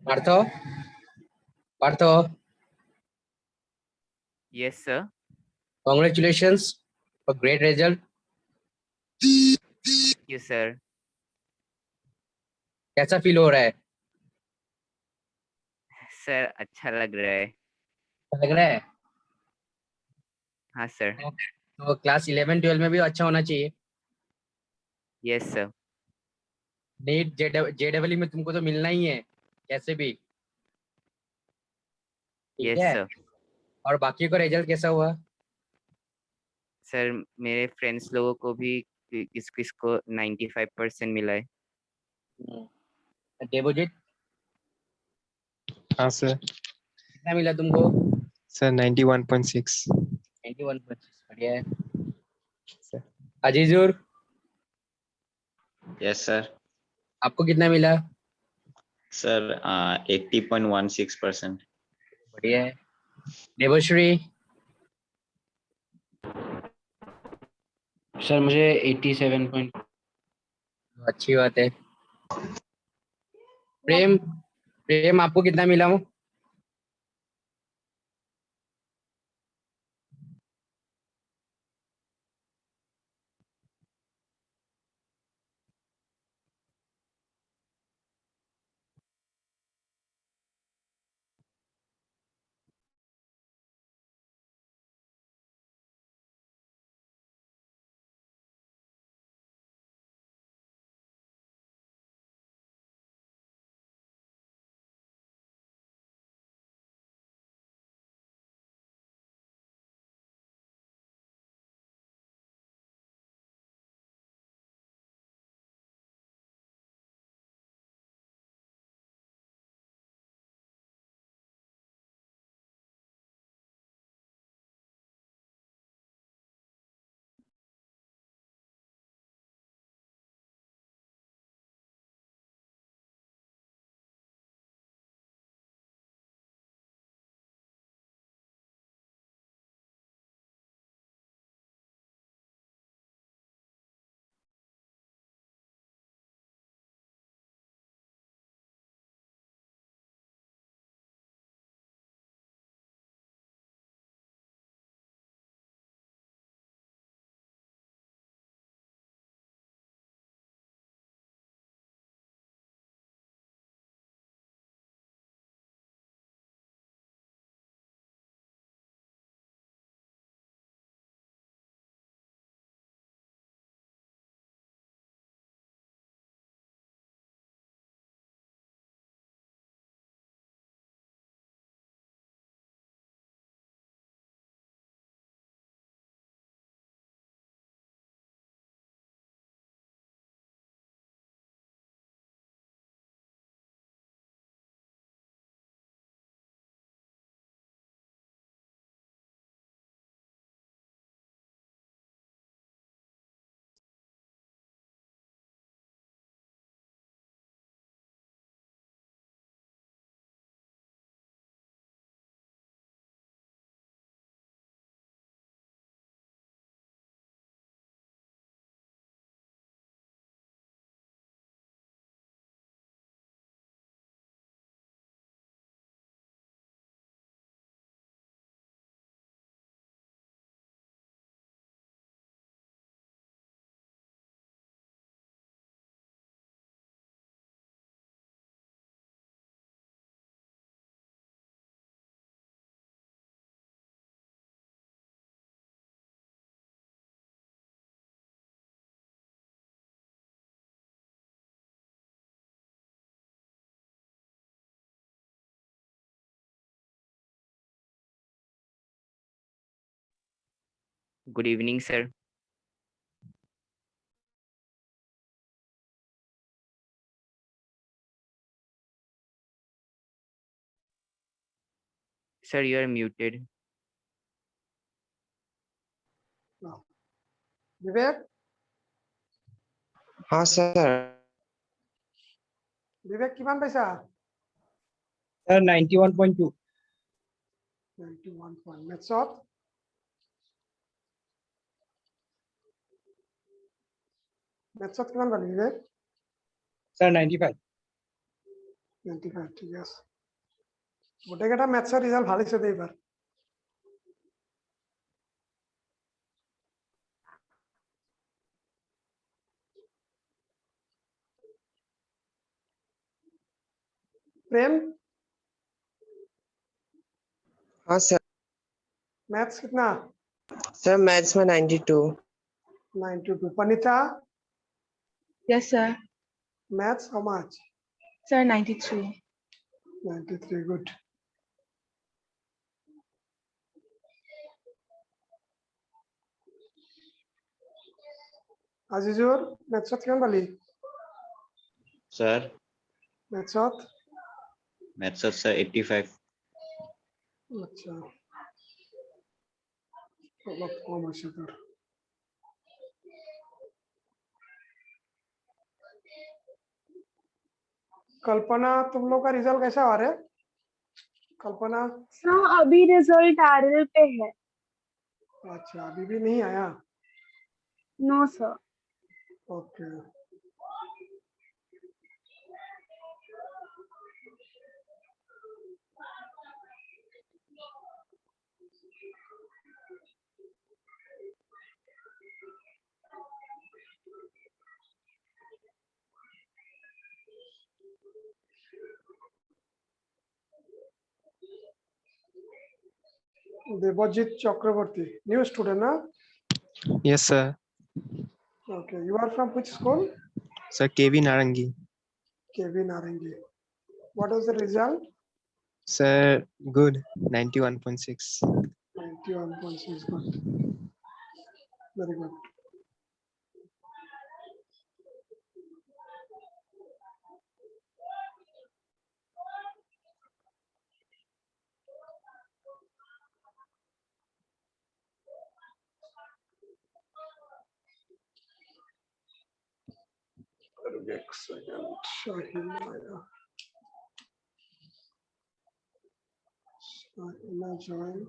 Partho, Partho, Yes, sir. congratulations for great result. Thank you, sir. कैसा feel हो रहा है? सर अच्छा लग रहा है। लग रहा है? हाँ सर। तो क्लास 11-12 में भी अच्छा होना चाहिए। Yes sir. नीट जेडब्ल्यू में तुमको तो मिलना ही है कैसे भी। ठीक यस है। सर। और बाकी का रिजल्ट कैसा हुआ? सर मेरे फ्रेंड्स लोगों को भी किस किस को 95% मिला है। डेपोजिट हाँ सर। कितना मिला तुमको? सर 91.6। 91%। बढ़िया है। Sir Azizur, yes sir. आपको कितना मिला? सर 80.16%। बढ़िया है। देवश्री, सर मुझे 87 पॉइंट। अच्छी बात है। प्रेम, प्रेम आपको कितना मिला हो? Good evening sir. Sir you are muted. Vivek, हाँ सर। विवेक किमान पैसा? सर 91.2। 91 पॉइंट। मेथ्सत किमान पाলি विवेक? सर 95। 95 ঠিক আছে গোটেইকেইটা মেথছৰ ৰিজাল্ট ভাল হৈছে দেই এইবাৰ प्रेम हाँ सर मैथ्स कितना सर मैथ्स में 92 92 Panita Yes, sir. Maths how much Sir, 93. 93 good Azizur মেথছত কিমান পালি sir, মেথছত maths sir 85. আচ্ছা অলপ কম হৈছে তোৰ कल्पना तुम लोग का रिजल्ट कैसा आ रहा है कल्पना सर अभी रिजल्ट आरएल पे है. अच्छा अभी भी नहीं आया नो सर. ओके देवजीत चक्रवर्ती न्यू स्टूडेंट ना Yes, sir. okay you are from which school Sir, KV Narangi. kv narangi what was the result Sir, good. 91.6. 91.6 good very good एक second Shahina join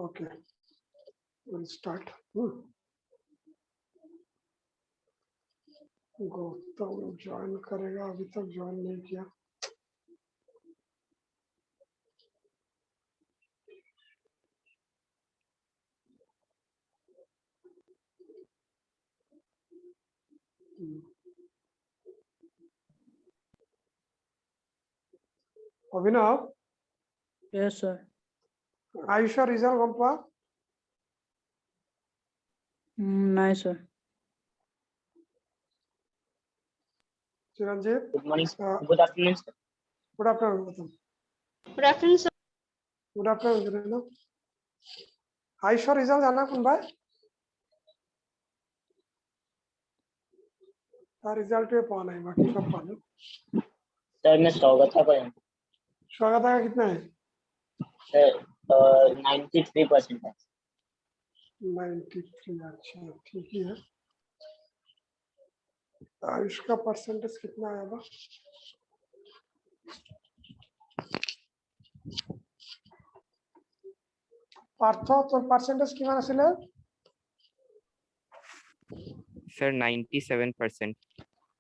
okay will start. Gautam join करेगा, अभी तक join नहीं किया। Abhinav, Yes, sir. Ayusha result गंपा Nice, sir. Chiranjeev, Good morning. uh, Good afternoon, sir. Good afternoon Gautam. Good afternoon, sir. Good afternoon Ayusha result जाना कौन भाई रिजल्ट पे पाना है, बाकी सब पाना। सर मैं स्वागत है स्वागत का कितना है? सर 93% है। 93। अच्छा ठीक ही है। आयुष का परसेंटेज कितना आया बा? पार्थ तो परसेंटेज कितना आছিলে? Sir, 97%.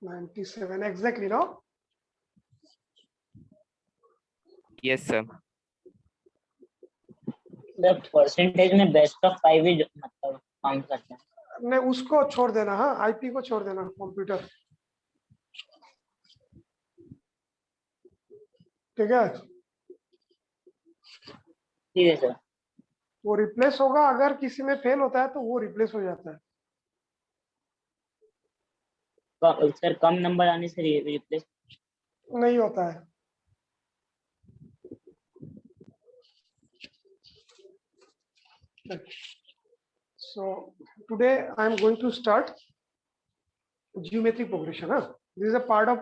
97 exactly, no? Yes, sir. Sir percentage में बेस्ट ऑफ 5 ही मतलब काउंट करते हैं। नहीं, उसको छोड़ देना। हाँ, आईपी को छोड़ देना, कंप्यूटर। ठीक है, ठीक है सर। वो रिप्लेस होगा। अगर किसी में फेल होता है तो वो रिप्लेस हो जाता है। सर कम नंबर आने से रिप्लेस नहीं होता है। So today I am going to start geometric progression. This is a part of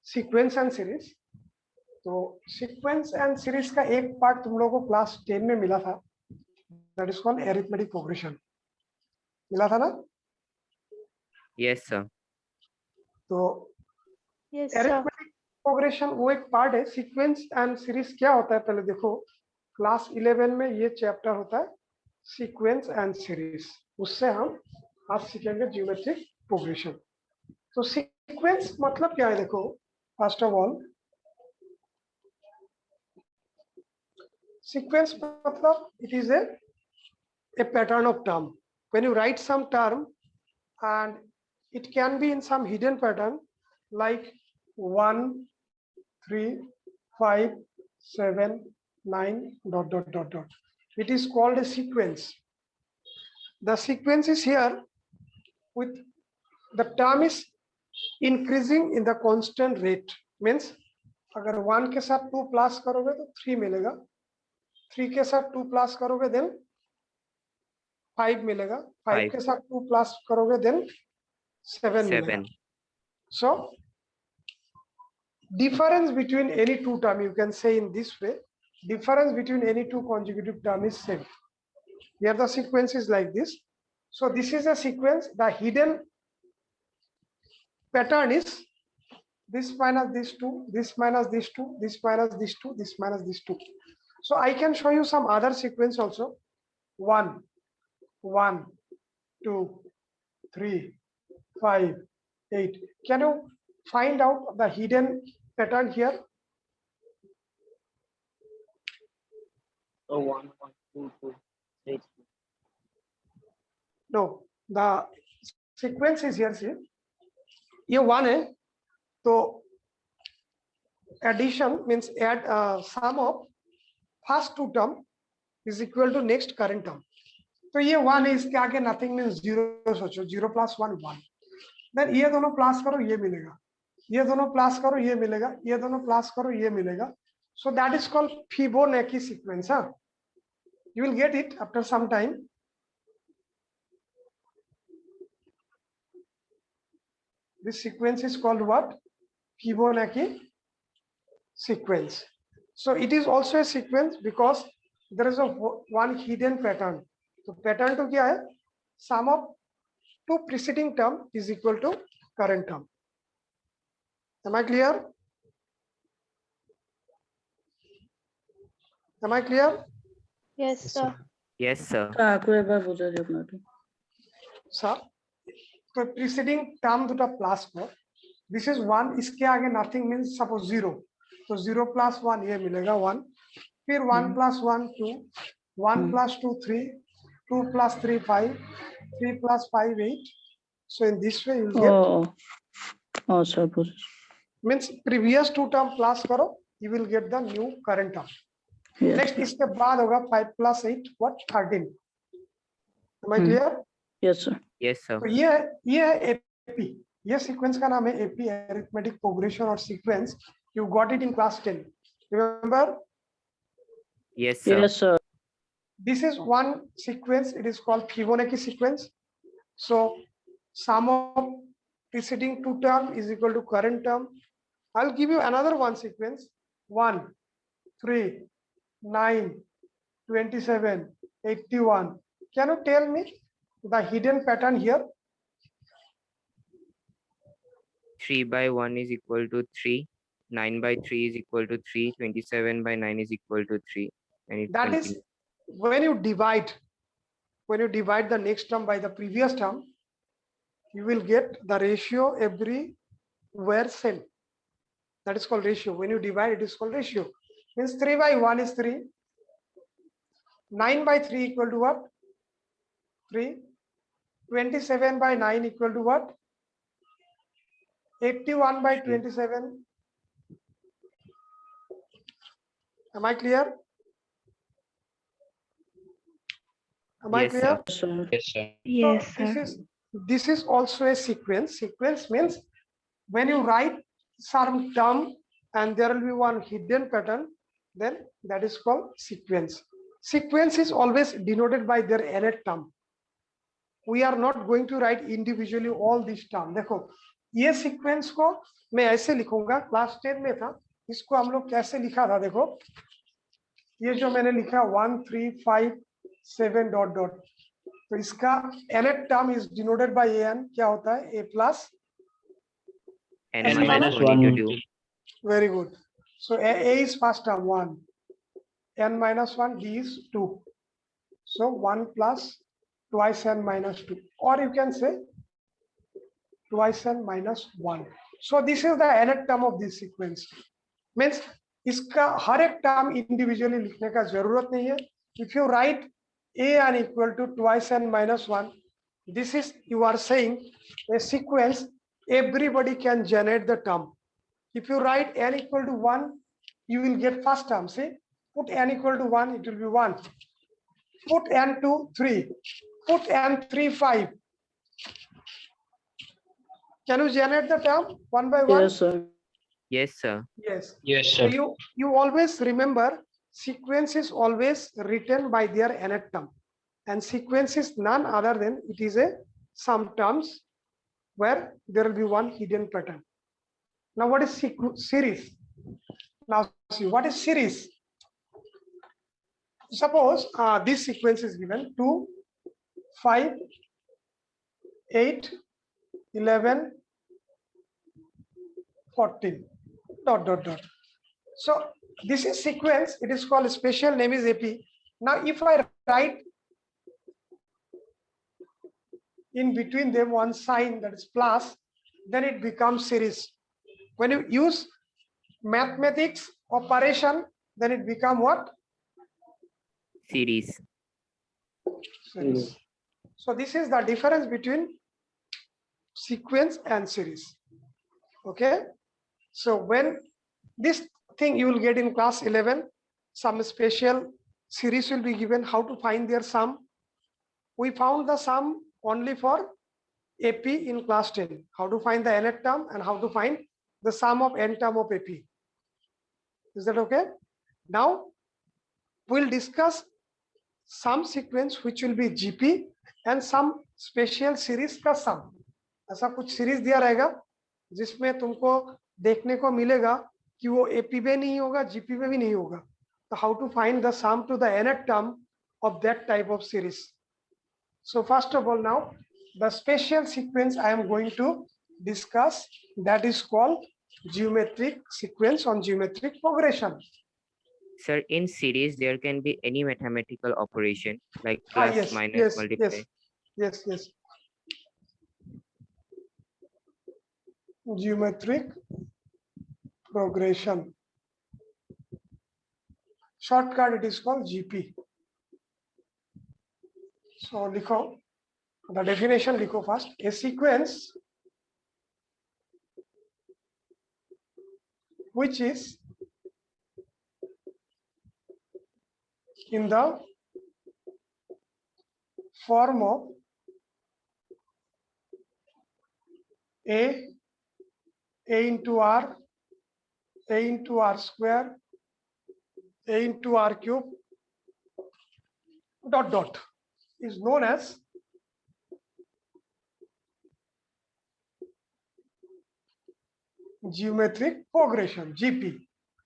sequence and series. तो सीक्वेंस एंड सीरीज का एक पार्ट तुम लोगों को क्लास 10 में मिला था, that is called arithmetic progression. मिला था ना? Yes, sir. तो Yes, sir. अरिथमेटिक प्रोग्रेशन वो एक पार्ट है। सीक्वेंस एंड सीरीज क्या होता है पहले देखो। क्लास 11 में ये चैप्टर होता है सीक्वेंस एंड सीरीज, उससे हम आज सीखेंगे ज्योमेट्रिक प्रोग्रेशन। तो सीक्वेंस मतलब क्या है देखो। First of all sequence matlab it is a pattern of term. When you write some term and it can be in some hidden pattern like 1 3 5 7 9 dot dot dot dot, it is called a sequence. The sequence is here with the term is increasing in the constant rate, means अगर 1 के साथ 2 plus करोगे तो 3 मिलेगा, 3 के साथ 2 plus करोगे then 5 मिलेगा, 5 5. के साथ 2 प्लस करोगे देन 7 मिलेगा। 7. So difference between any two term, you can say in this way, difference between any two consecutive term is same. Here the sequence is like this. So this is a sequence. The hidden pattern is this minus these two, this minus these two, this minus these two, this minus these two. So I can show you some other sequence also. 1 1 2 3 5 8. Can you find out the hidden pattern here? तो 1 1 2 2 3 No, the sequence is here. See, ये 1 है तो addition means add sum of first two term is equal to next current term. तो ये 1 है, इसके आगे nothing means 0 सोचो, 0 plus 1 1. Then ये दोनों प्लस करो ये मिलेगा, ये दोनों प्लस करो ये मिलेगा, ये दोनों प्लस करो ये मिलेगा. So that is called Fibonacci sequence. You will get it after some time. This sequence is called what? Fibonacci sequence. So it is also a sequence because there is a one hidden pattern. So pattern to क्या है? Sum of two preceding term is equal to current term. Am I clear? Am I clear? Yes, sir. Yes, sir. আকু এবার বুঝাই দিয়ক না একটু। Sir तो preceding term দুটা plus को this is 1 इसके आगे nothing means suppose 0 तो 0 plus 1 ये मिलेगा 1 फिर 1 plus 1 2 1 plus 2 3 2 plus 3 5 3 plus 5 8 so in this way you ও get ও স্যার বুঝেছি। means previous two term plus करो you will get the new current term Yes, next sir. इसके बाद होगा 5 plus 8 what 13 am I clear Yes, sir. Yes, sir. तो ये है एपी ये सीक्वेंस का नाम है एपी अरिथमेटिक प्रोग्रेशन और sequence you got it in class 10 remember Yes, sir. Yes, sir. this is one sequence it is called Fibonacci sequence so sum of preceding two term is equal to current term I'll give you another one sequence 1 3 9 27 81 can you tell me the hidden pattern here 3 by 1 is equal to 3. 9 by 3 is equal to 3. 27 by 9 is equal to 3. And it that is continues. when you divide the next term by the previous term you will get the ratio everywhere same that is called ratio when you divide it is called ratio means 3 by 1 is 3 9 by 3 equal to what 3 27 by 9 equal to what 81 by 27 am I clear am I Yes, clear sir. Yes, sir. Yes, sir. Yes, So this is also a sequence sequence means when you write some term and there will be one hidden pattern then that is called sequence sequence is always denoted by their nth term we are not going to write individually all these term देखो ये sequence को मैं ऐसे लिखूंगा class 10 में था इसको हम लोग कैसे लिखा था देखो ये जो मैंने लिखा 1 3 5 7 डॉट डॉट तो इसका nth term is denoted by an क्या होता है a plus N N minus minus 1 into 2. very good so a is first term 1 n minus 1 d is 2 so 1 plus twice n minus 2 or you can say twice n minus 1 so this is the nth term of this sequence means इसका हर एक term individually लिखने का जरूरत नहीं है if you write a n equal to twice n minus 1 this is you are saying a sequence everybody can generate the term if you write n equal to 1 you will get first term see put n equal to 1 it will be 1 put n to 3 put n 3 5 can you generate the term one by one Yes, sir. Yes, sir. yes Yes, so you always remember sequence is always written by their nth term and sequence is none other than it is a some terms where there will be one hidden pattern now what is series now see what is series suppose this sequence is given 2 5 8 11 14 dot dot dot so this is sequence it is called special name is ap now if I write in between them one sign that is plus then it becomes series when you use mathematics operation then it become what Series. series so this is the difference between sequence and series okay so when this thing you will get in class 11 some special series will be given how to find their sum we found the sum only for AP in class 10 how to find the nth term and how to find the sum of n term of AP is that okay now we'll discuss some sequence which will be GP and some special series का sum ऐसा कुछ series दिया रहेगा जिसमें तुमको देखने को मिलेगा कि वो एपी में नहीं होगा जीपी में भी नहीं होगा तो how to find the sum to the nth term of that type of series so first of all now the special sequence I am going to discuss that is called geometric sequence on geometric progression Sir, in series, there can be any mathematical operation like Ah, plus, yes, minus, yes, multiply. yes. Geometric progression. Shortcut, it is called GP. So लिखो, the definition लिखो first. A sequence which is in the form of A into R, A into R square, A into R cube, dot dot, is known as geometric progression, GP.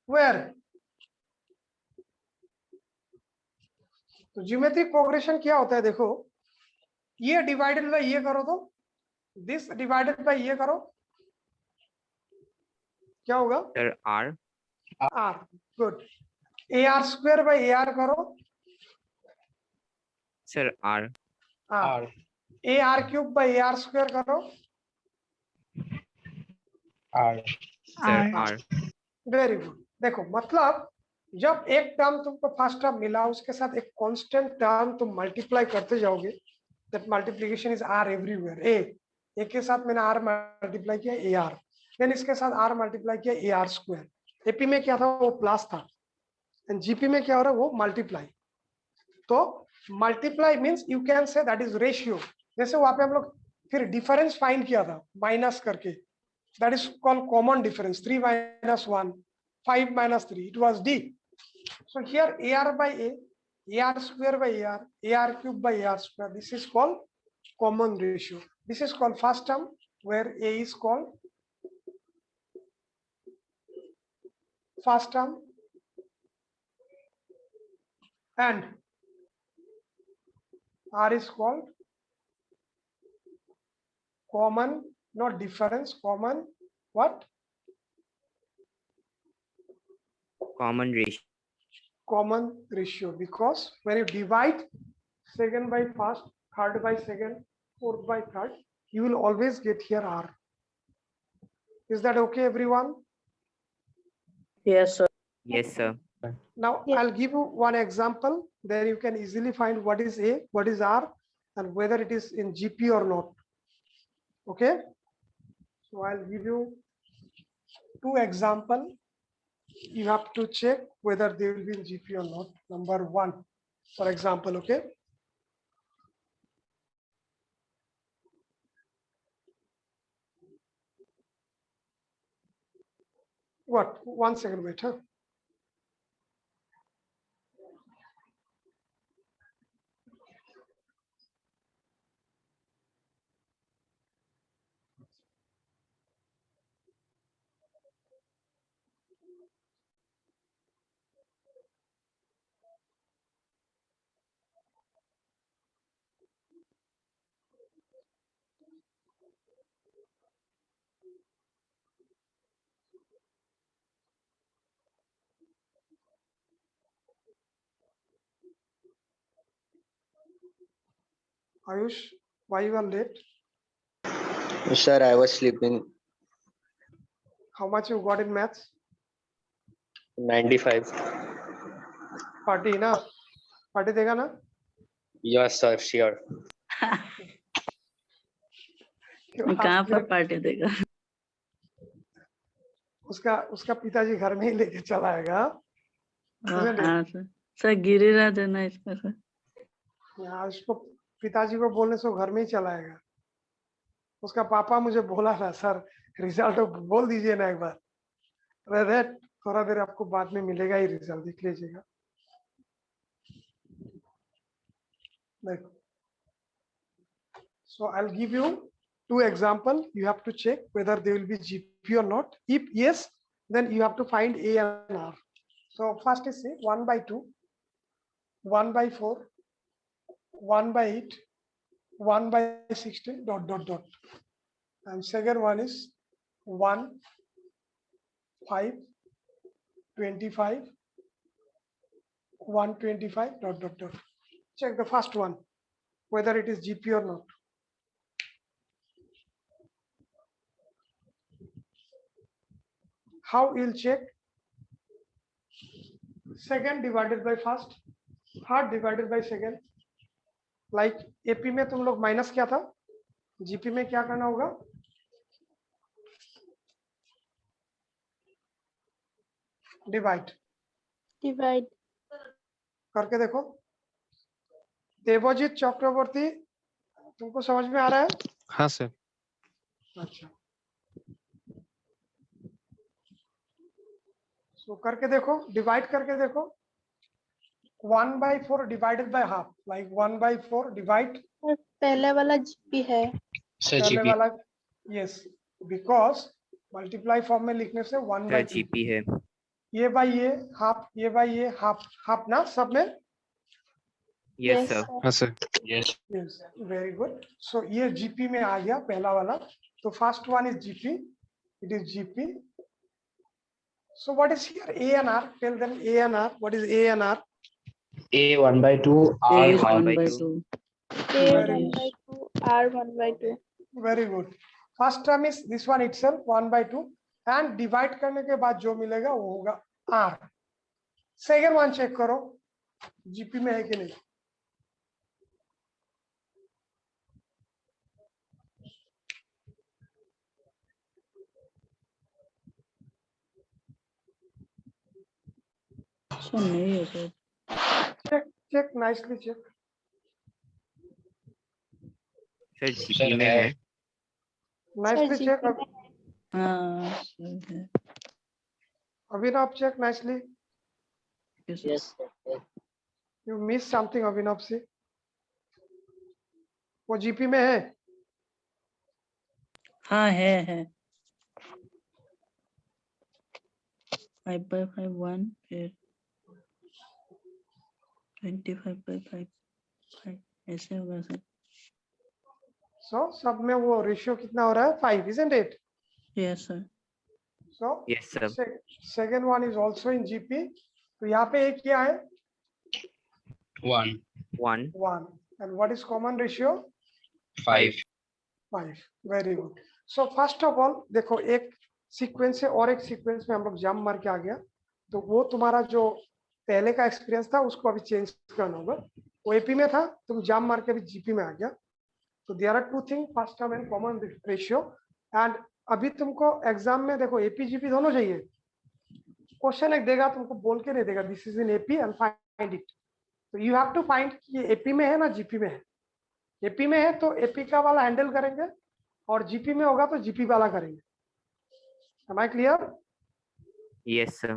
Where? तो geometric progression क्या होता है? देखो, ये divided by ये करो तो this divided by ये करो, क्या होगा? Sir, R. R. Good. AR square by AR करो, Sir, R. R. AR cube by AR square करो, Sir, R. Very good. देखो मतलब जब एक टर्म तुमको फर्स्ट टर्म मिला उसके साथ एक कांस्टेंट टर्म तुम मल्टीप्लाई करते जाओगे, that multiplication is r everywhere. A के साथ मैंने आर मल्टीप्लाई किया ए आर, देन इसके साथ आर मल्टीप्लाई किया ए आर स्क्वायर. एपी में क्या था? वो प्लस था, एंड जीपी में क्या हो रहा है? वो मल्टीप्लाई. तो multiply means you can say that is ratio. जैसे वहां पे हम लोग फिर डिफरेंस फाइंड किया था माइनस करके, that is called common difference. 3 minus 1, 5 minus 3, it was D. So here AR by A, AR square by AR, AR cube by AR square, this is called common ratio. This is called first term where A is called first term and R is called common, not difference, common what? Common ratio. Common ratio, because when you divide second by first, third by second, fourth by third, you will always get here R. Is that okay, everyone? Yes, sir. Yes, sir. Now Yes. I'll give you one example, then you can easily find what is A, what is R, and whether it is in GP or not. Okay, so I'll give you two examples. You have to check whether they will be in GP or not. Number one, for example, okay. What? 1 second, wait. Huh? Ayush, why you are late? Sir, I was sleeping. How much you got in maths? 95. Party ना? Party देगा ना? Yes, sir, sure. कहाँ पर party देगा? उसका पिताजी घर में ही लेके चला आएगा. isn't it? हाँ सर. सर गिरिराज है ना इसका सर. यार उसको पिताजी को बोलने से वो घर में ही चला आएगा. उसका पापा मुझे बोला था, सर रिजल्ट बोल दीजिए ना एक बार. अरे थोड़ा देर आपको बाद में मिलेगा ही रिजल्ट, देख लीजिएगा. देखो, so I'll give you two example. You have to check whether they will be GP or not. If yes, then you have to find A and R. So first is say 1 by 2, 1 by 4, 1 by 8, 1 by 16, dot dot dot. And second one is 1, 5, 25, 125 dot dot dot. Check the first one, whether it is GP or not. How you'll check? Second divided by first, third divided by second. Like AP में तुम लोग minus क्या था, GP में क्या करना होगा? Divide Divide. करके देखो। देवजीत चक्रवर्ती, तुमको समझ में आ रहा है? हाँ सर। अच्छा, सो करके देखो, डिवाइड करके देखो। 1/4 divided by half, like 1/4 divide और पहले वाला GP है. Sir, पहले GP. वाला, यस, बिकॉज मल्टीप्लाई फॉर्म में लिखने से 1 सर बाई GP है. ये बाई ये हाफ, ये बाई ये हाफ, हाफ ना सब में। Yes sir. हाँ sir. Yes. Yes, very good. So ये जीपी में आ गया पहला वाला। तो first one is GP, it is GP. So what is here a and r? Tell them a and r, what is a and r? A 1/2, A R is 1 1 by by 2. 2. A Very 1/2, R 1/2. Very good. First term is this one itself 1/2 and divide करने के बाद जो मिलेगा वो होगा R. Second one check करो GP में है कि नहीं। सर नहीं है sir. Check check nicely check. Sir Sir, GP में है. Nicely Sir, check. GP में हाँ सर है। Abhinav check nicely. Yes, sir. Yes, sir. You miss something Abhinav से। वो जीपी में है। हाँ है 5/5 1 फिर 25/5 5 ऐसे होगा सर। सो सब में वो रेशियो कितना हो रहा है? 5, isn't it? Yes sir. So Yes sir. second one is also in GP. तो यहाँ पे एक क्या है? 1, 1. 1. And what is common ratio? 5. 5. Very good. So first of all देखो, एक सीक्वेंस से और एक सीक्वेंस में हम लोग जंप मार के आ गया। तो वो तुम्हारा जो पहले का एक्सपीरियंस था उसको अभी चेंज करना होगा। वो एपी में था, तुम जंप मार के अभी जीपी में आ गया। तो there are two thing, first term and common ratio. And अभी तुमको एग्जाम में देखो एपी जीपी दोनों चाहिए। क्वेश्चन एक देगा, तुमको बोल के नहीं देगा this is in AP and find it. तो यू हैव टू फाइंड कि ये एपी में है ना जीपी में है। एपी में है तो एपी का वाला हैंडल करेंगे, और जीपी में होगा तो जीपी वाला करेंगे। Am I clear? Yes sir.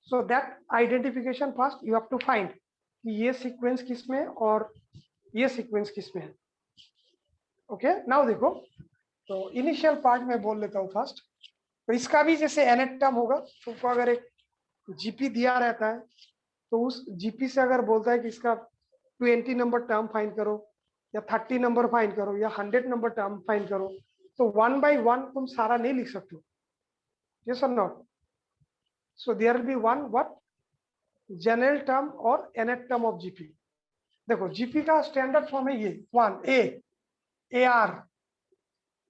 So that identification first you have to find कि ये सीक्वेंस किस में और ये सीक्वेंस किस में है। ओके, नाउ देखो, तो इनिशियल पार्ट में बोल लेता हूँ फर्स्ट। तो इसका भी जैसे nth टर्म होगा, तुमको अगर एक जीपी दिया रहता है तो उस जीपी से अगर बोलता है कि इसका 20 नंबर टर्म फाइंड करो, या 30 नंबर फाइंड करो, या 100 नंबर टर्म फाइंड करो, तो 1 by 1 तुम सारा नहीं लिख सकते हो। Yes or not? So there will be one what? General term or nth term of GP. देखो GP का स्टैंडर्ड फॉर्म है ये 1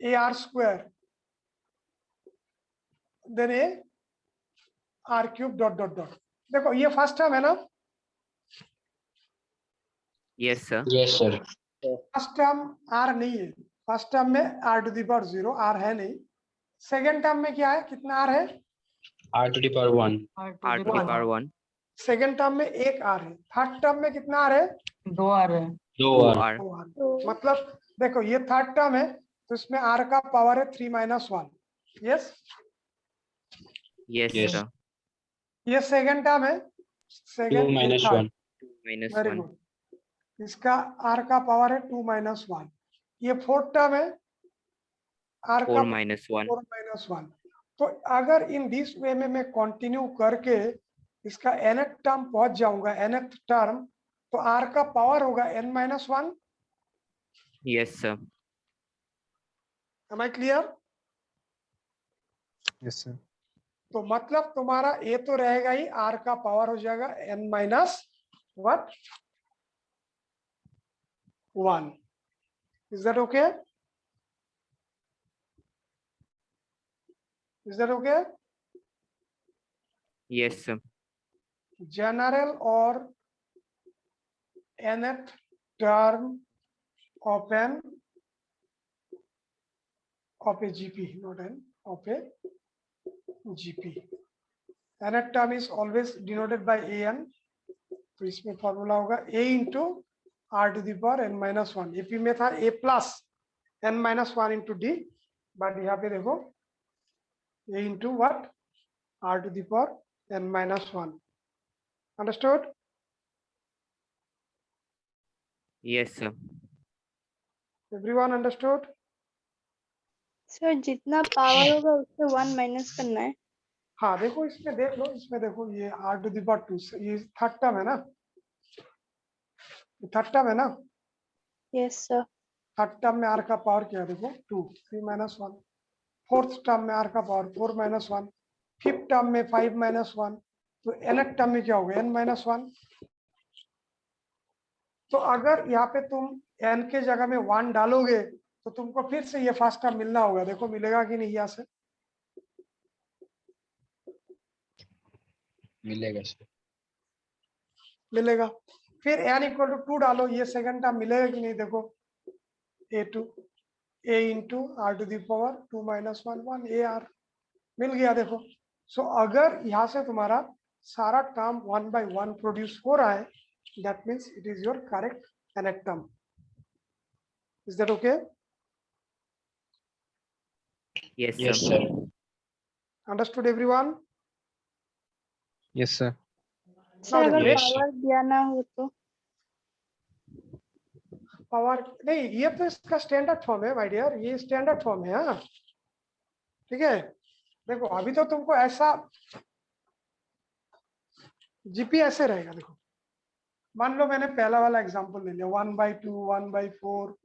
AR square, then A R cube dot dot dot. देखो ये फर्स्ट टर्म है ना? Yes sir. Yes, sir. First term R नहीं है। फर्स्ट टर्म में R to the power 0 R है नहीं। सेकेंड टर्म में क्या है? कितना R है? R to the power 1. R to the power 1. Second term में एक R है। थर्ड टर्म में कितना R है? 2 आ रहे हैं। 2 R. 2 R. दो R। मतलब देखो ये थर्ड टर्म है तो इसमें R का पावर है 3 - 1। Yes, Yes Yes. sir. ये सेकेंड टर्म है। 2 second minus 1. 2 minus very 1. Good. इसका R का पावर है 2 - 1। ये फोर्थ टर्म है, R 4 का minus 1. 4 - 1। तो अगर इन दिस वे में मैं कंटिन्यू करके इसका nth टर्म पहुंच जाऊंगा, nth टर्म, तो R का पावर होगा n - 1। Yes sir. Am I clear? Yes sir. तो मतलब तुम्हारा A तो रहेगा ही, R का पावर हो जाएगा n - what? 1. Is that okay? Is that okay? Yes, sir. General or nth term of a GP, not n, of a GP. nth term is always denoted by an. तो इसमें formula होगा a into r to the power n minus 1. AP में था a plus n minus 1 into d, but यहाँ पे देखो a into what r to the power n minus 1. Understood? Yes, sir. Everyone understood? Sir जितना power होगा उससे 1 minus करना है. हाँ देखो इसमें देख लो, इसमें देखो ये r टू द पावर 2, ये थर्ड टर्म है ना, थर्ड टर्म है ना. Yes sir. थर्ड टर्म में r का पावर क्या है देखो 2, 3 माइनस 1. फोर्थ टर्म में r का पावर 4 माइनस 1. फिफ्थ टर्म में 5 माइनस 1. तो nth टर्म में क्या होगा n माइनस 1. तो अगर यहाँ पे तुम n के जगह में 1 डालोगे तो तुमको फिर से ये फर्स्ट टर्म मिलना होगा. देखो मिलेगा कि नहीं, यहाँ से मिलेगा सर. मिलेगा. फिर n इक्वल टू 2 डालो, ये सेकंड टर्म मिलेगा कि नहीं. देखो a into r to the power 2 minus 1 1 ar मिल गया. देखो सो अगर यहाँ से तुम्हारा सारा टर्म 1 by 1 प्रोड्यूस हो रहा है, that means it is your correct nth term. Is that okay? Yes, Yes, sir. sir. Understood everyone? Yes, sir. Sir अगर Yes, sir. पावर दिया ना हो तो पावर नहीं, ये तो इसका स्टैंडर्ड फॉर्म है माय डियर, ये स्टैंडर्ड फॉर्म है. हाँ ठीक है. देखो अभी तो तुमको ऐसा जीपी ऐसे रहेगा. देखो मान लो मैंने पहला वाला एग्जांपल ले लिया, 1 by 2, 1 by 4,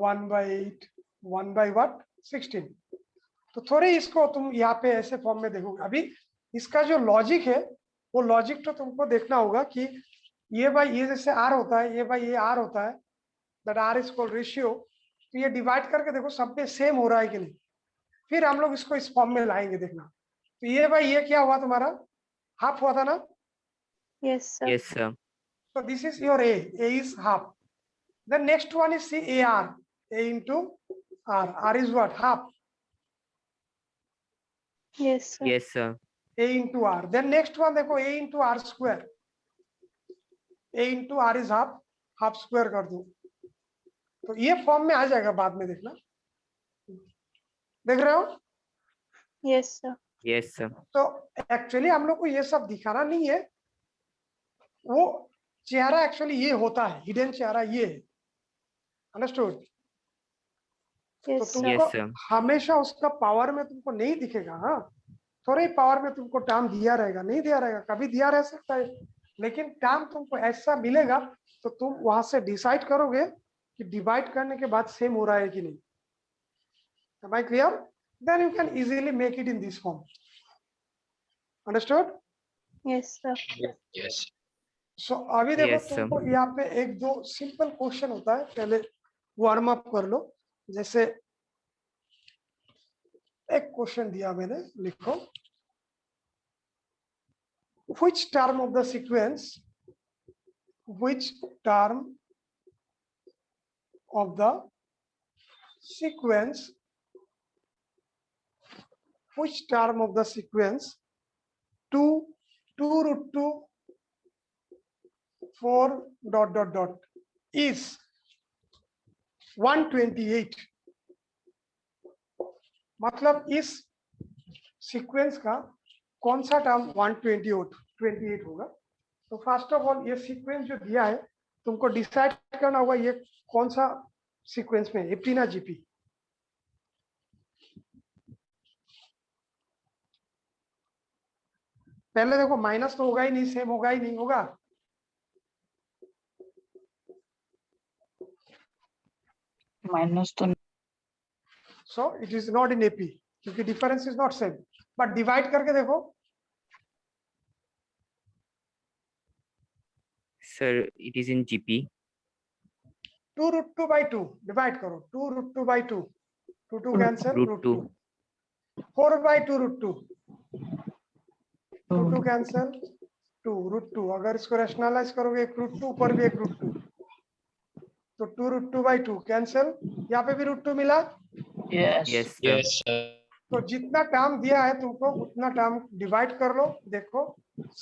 1 by 8, 1 by what 16. तो थोड़े इसको तुम यहाँ पे ऐसे फॉर्म में देखोगे. अभी इसका जो लॉजिक है वो लॉजिक तो तुमको देखना होगा कि ये बाय ये जैसे आर होता है, ये बाय ये आर होता है, that r is called ratio. तो ये डिवाइड करके देखो सब पे सेम हो रहा है कि नहीं. फिर हम लोग इसको इस फॉर्म में लाएंगे. देखना तो ये बाय ये क्या हुआ तुम्हारा, हाफ हुआ था ना. Yes sir. Yes, sir. So this is your A is half. The next one is see AR, A into R. R is what? Half. Yes sir. Yes, sir. A into R. Then next one देखो A into R square. A into R is half. Half square कर दो तो ये form में आ जाएगा. बाद में देखना, देख रहे हो? Yes sir. Yes, sir. तो एक्चुअली हम लोग को ये सब दिखाना नहीं है. वो चेहरा एक्चुअली ये होता है, हिडन चेहरा ये है. अंडरस्टूड? तो यस सर. Yes, तुमको sir. हमेशा उसका पावर में तुमको नहीं दिखेगा. हाँ थोड़े ही पावर में तुमको टर्म दिया रहेगा, नहीं दिया रहेगा, कभी दिया रह सकता है, लेकिन टर्म तुमको ऐसा मिलेगा तो तुम वहां से डिसाइड करोगे कि डिवाइड करने के बाद सेम हो रहा है कि नहीं. Am I clear? Then you can easily make it in this form. Understood? Yes sir. Yes. So अभी देखो Yes, sir. तुमको यहाँ पे एक दो सिंपल क्वेश्चन होता है, पहले वार्म अप कर लो. जैसे एक क्वेश्चन दिया मैंने, लिखो which term of the sequence, which term of the sequence, which term of the sequence 2 root 2 4 dot dot dot is 128. मतलब इस सीक्वेंस का कौन सा टर्म 128 होगा. तो फर्स्ट ऑफ ऑल ये सीक्वेंस जो दिया है तुमको डिसाइड करना होगा ये कौन सा सीक्वेंस में, एपी ना जीपी. पहले देखो माइनस तो होगा ही नहीं, सेम होगा ही नहीं, होगा. माइनस तो so it is not in AP क्योंकि difference is not same. But divide करके देखो, Sir, it is in GP. 2 root 2 by 2 divide करो 2 root 2 by 2 2 cancel Root 2. 4 by 2 root 2 2 2. cancel 2 root 2 अगर इसको रैशनलाइज करोगे एक root 2 ऊपर भी एक root 2 तो 2 root 2 by 2 कैंसिल यहाँ पे भी root 2 मिला Yes. Yes, sir. Yes, sir. तो जितना टर्म दिया है तुमको उतना टर्म डिवाइड कर लो देखो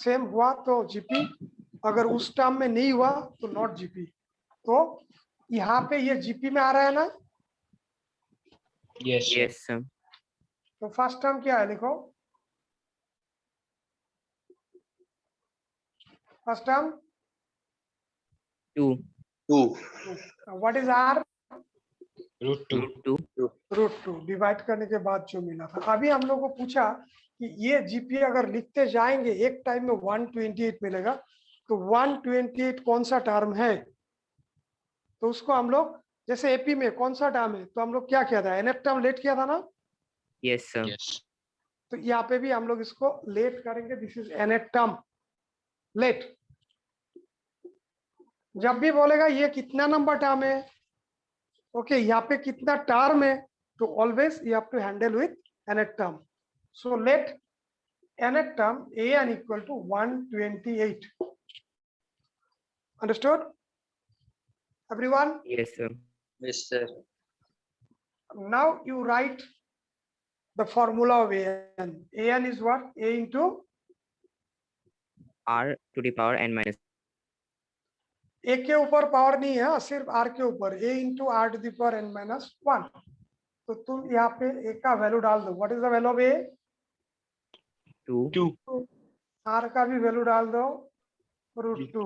सेम हुआ तो जीपी अगर उस टर्म में नहीं हुआ तो नॉट जीपी तो यहाँ पे ये जीपी में आ रहा है ना Yes, sir. Yes, sir. तो फर्स्ट टर्म क्या है लिखो first term 2. 2. What is r Root 2. Root 2. Root 2 divide करने के बाद जो मिला था अभी हम लोग को पूछा कि ये जीपी अगर लिखते जाएंगे एक टाइम में 128 मिलेगा तो 128 कौन सा टर्म है तो उसको हम लोग जैसे एपी में कौन सा टर्म है तो हम लोग क्या किया था एनएफ टर्म लेट किया था ना Yes, sir. Yes. तो यहाँ पे भी हम लोग इसको लेट करेंगे this is nth term let जब भी बोलेगा ये कितना नंबर टर्म है ओके यहाँ पे कितना टर्म है तो always you have to handle with nth term so let nth term an equal to 128 understood everyone Yes, sir. Yes, sir. now you write the formula of an is what a into R to the power n minus. ए के ऊपर power नहीं है सिर्फ are के ऊपर a into r to the power n minus 1 तो तुम यहाँ पे ए का वैल्यू डाल दो what is the value of a 2. 2. R का भी वैल्यू डाल दो रूट 2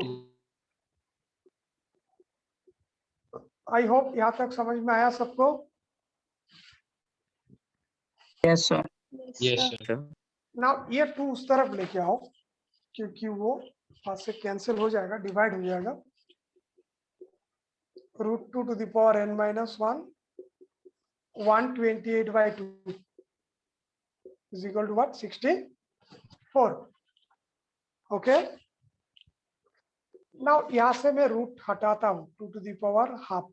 आई होप यहाँ तक समझ में आया सबको Yes, sir. Yes, sir. sir. Sir. ना ये 2 उस तरफ लेके आओ क्योंकि वो पास से कैंसिल हो जाएगा डिवाइड हो जाएगा root 2 to the power n minus 1 128 by 2 is equal to what 64 okay now यहाँ से मैं रूट हटाता हूँ 2 to the power half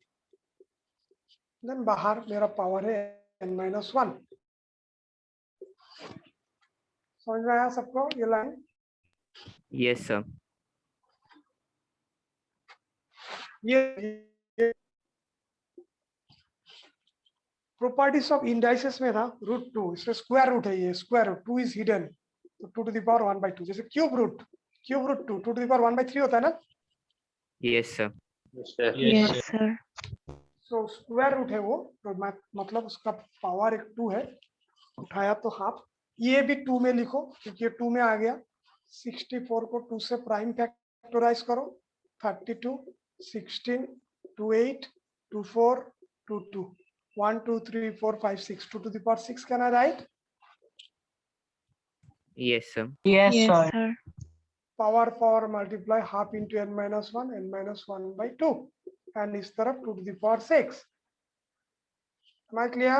then बाहर मेरा पावर है n माइनस 1 समझ में आया सबको ये लाइन Yes, sir. ये प्रॉपर्टीज ऑफ इंडाइसेस में था रूट 2 इसमें स्क्वायर रूट है ये स्क्वायर रूट 2 इज हिडन तो 2 टू द पावर 1 by 2 जैसे cube root 2 2 to the power 1 by 3 होता है ना Yes, sir. Yes, sir. Yes, Yes, sir. So square root है वो तो मतलब उसका पावर एक 2 है उठाया तो हाफ ये भी 2 में लिखो क्योंकि ये 2 में आ गया 64 को 2 से प्राइम फैक्टराइज करो 32 16 28 24 22 1 2 3 4 5 6 2 to the power 6 can I write Yes, sir. Yes, Yes, sir. sir. power multiply half into n minus 1 n minus 1 by 2 and इस तरफ 2 to the power 6 am I clear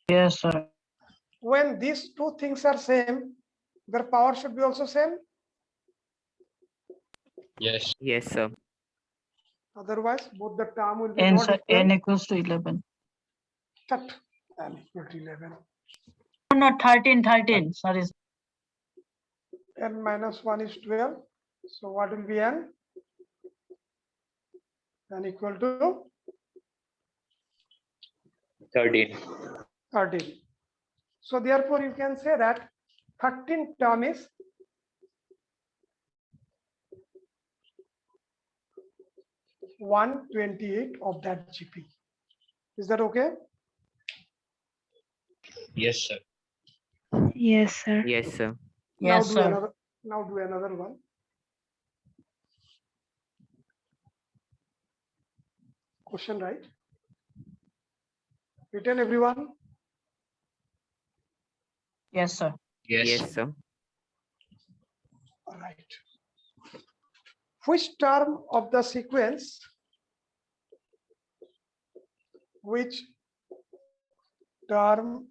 Yes, sir. when these two things are same their power should be also same Yes. Yes, sir. otherwise both the term will be N, not sir, equal n equals to 11. Cut. n equal to 11 Oh, no, 13, 13. Sorry. n minus 1 is 12 so what will be n n equal to 13. 13 so therefore you can say that 13 term is (128) of that GP. Is that okay? Yes, sir. Yes, sir. Yes, sir. Yes, now do sir. another. Now do another one. Question right? Written everyone. Yes, sir. Yes. Yes, sir. All right. Which term of the sequence? Which term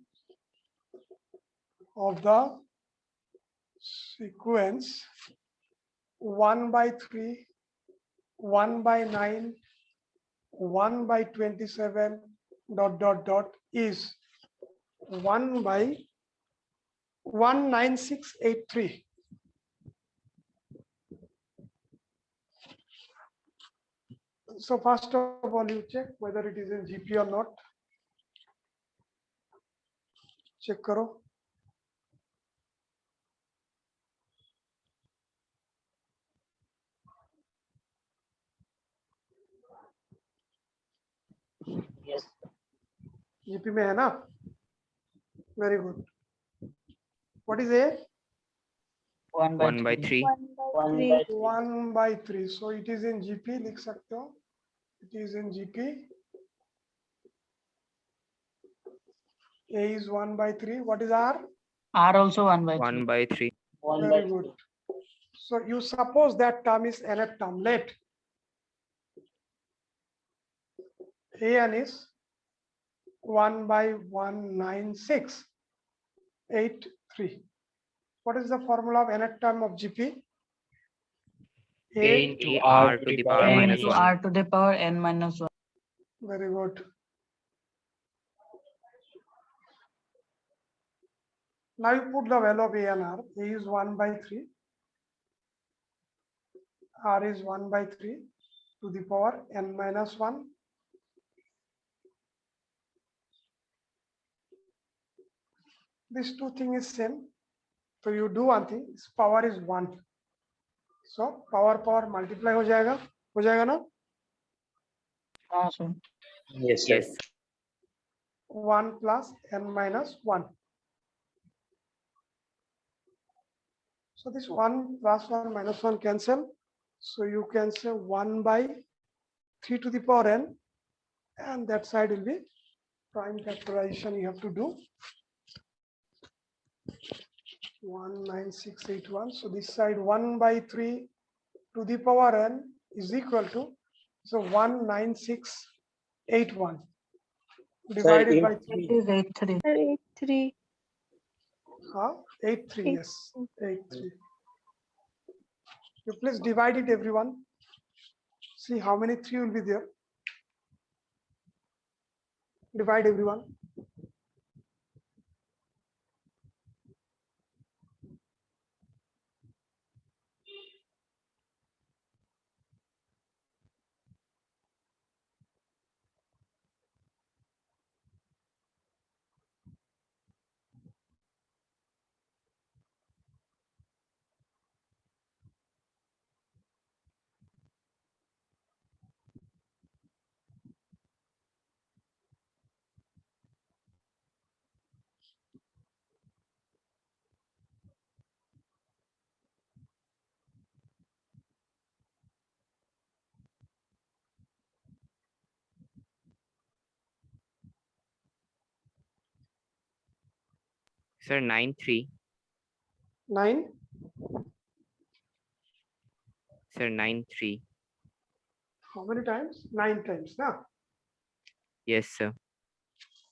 of the sequence 1 by 3, 1 by 9, 1 by 27, dot, dot, dot is 1 by 19683. So first of all, you check whether it is in GP or not. Check karo. Yes. GP में है ना? Very good. What is A? 1 by 1 by 3. 3. 1 by 3. 1 by 3. So it is in GP. लिख सकते हो. It is in GP. A is 1 by 3. What is R? R also 1 by 3. 1 by 3. 1 by Very good. So you suppose that term is nth term. Let An is 1 by 19683. What is the formula of nth term of GP? A into R R to the power A minus into 1. R to the power n minus 1. Very good. Now you put the value of A and R. A is 1 by 3. R is 1 by 3 to the power n minus 1. These two things is same. So you do one thing. Its power is 1. So power multiply हो जाएगा ना? हाँ sir. Yes, sir. Yes. 1 plus n minus 1. So this 1 plus 1 minus 1 cancel. So you can say 1 by 3 to the power n, and that side will be prime factorization you have to do. 19681. So this side 1 by 3 to the power n is equal to, so 19681 divided if- by It 3. is 8 3. 8 3. 83, yes, 83. You please divide it, everyone. See how many 3 will be there. Divide, everyone. Sir, 9 3. 9. Sir, 9 3. How many times? 9 times. Now, Yes, sir.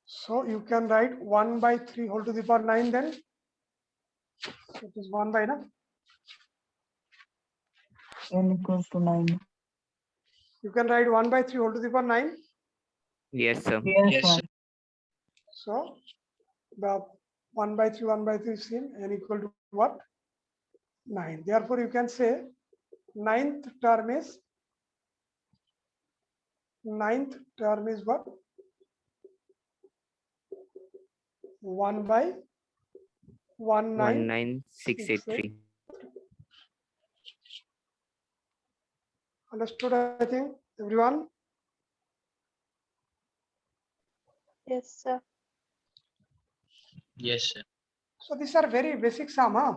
so you can write 1 by 3 whole to the power 9 then. So it is 1 by now. N equals to 9. You can write 1 by 3 whole to the power 9. Yes, sir. Yes, Yes, sir. sir. So the 1 by 3 same n equal to what? 9. Therefore, you can say ninth term is what? 1 by 19683. Understood, I think, everyone? Yes, sir. Yes, sir. So these are very basic sum, huh?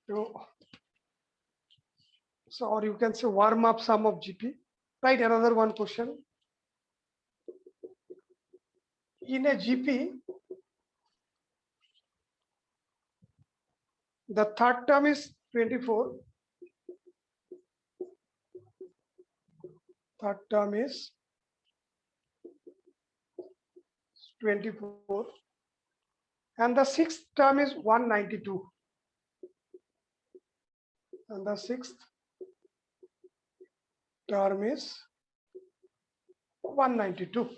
So, or you can say warm up sum of GP. Write another one question. In a GP, the third term is 24. Third term is 24. And the sixth term is 192. and the sixth term is 192.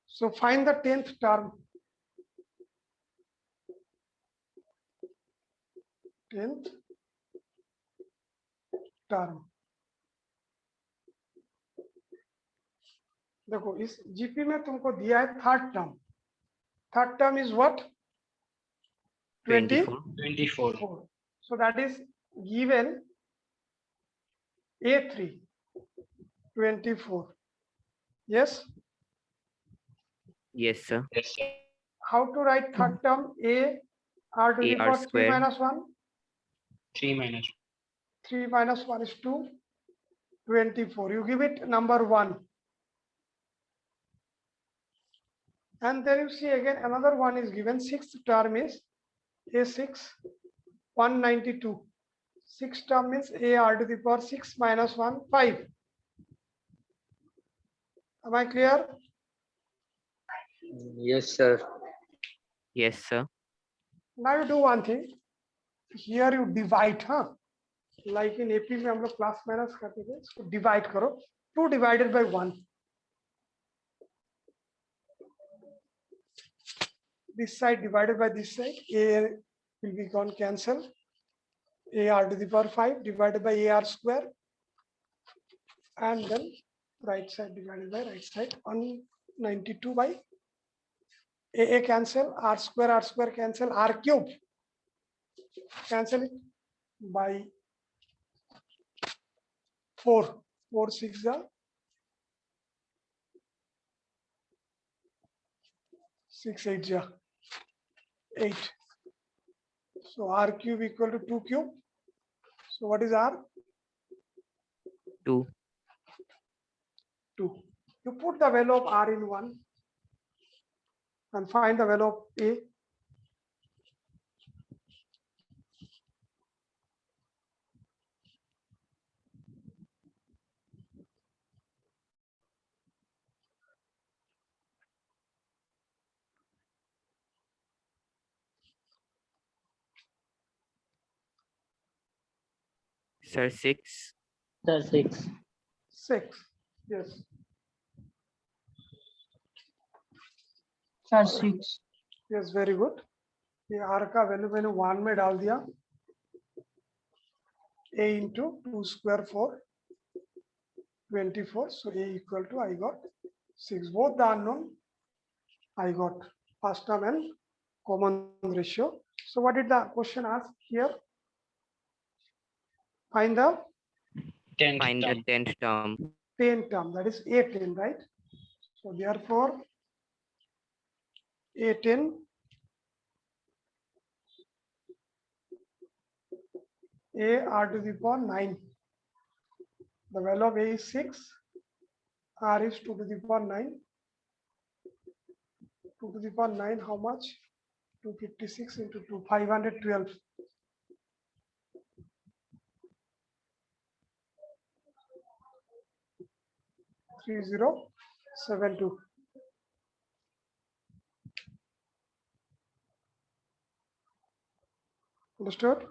So find the 10th term. 10th term. देखो इस GP में तुमको दिया है third term. Third term is what? 24. 24. So that is given A3 24. Yes. Yes, sir. Yes, sir. How to write third term? A r to the AR power 3 square. minus 1. 3 minus 3 minus 1 is 2. 24. You give it number 1. And then you see again another one is given. Sixth term is A6 192. Sixth term means A r to the power 6 minus 1 5. Am I clear? Yes, sir. Yes, sir. Now you do one thing. Here you divide, huh? Like in AP में हम लोग plus minus करते थे. So divide करो. 2 divided by 1. This side divided by this side. A will be gone cancel. A r to the power 5 divided by A r square. And then right side divided by right side. 192 by A cancel. R square cancel. R cube. Cancel it by 4. 4 6 are 6 8 are 8. So R cube equal to 2 cube. So what is R? 2. 2. You put the value of R in 1 and find the value of A. Sir, 6. Sir, 6. 6. Yes. Sir, 6. Yes, very good. ये R का value मैंने 1 में डाल दिया. A into 2 square 4 24. So A equal to I got 6. Both the unknown I got first term and common ratio. So what did the question ask here? Find the 10th Find the term. 10th term. 10th term, that is A10, right? So therefore A10 A r to the power 9. The value of A is 6. R is 2 to the power 9. 2 to the power 9, how much? 256 into 2, 512. Three zero 72. Understood?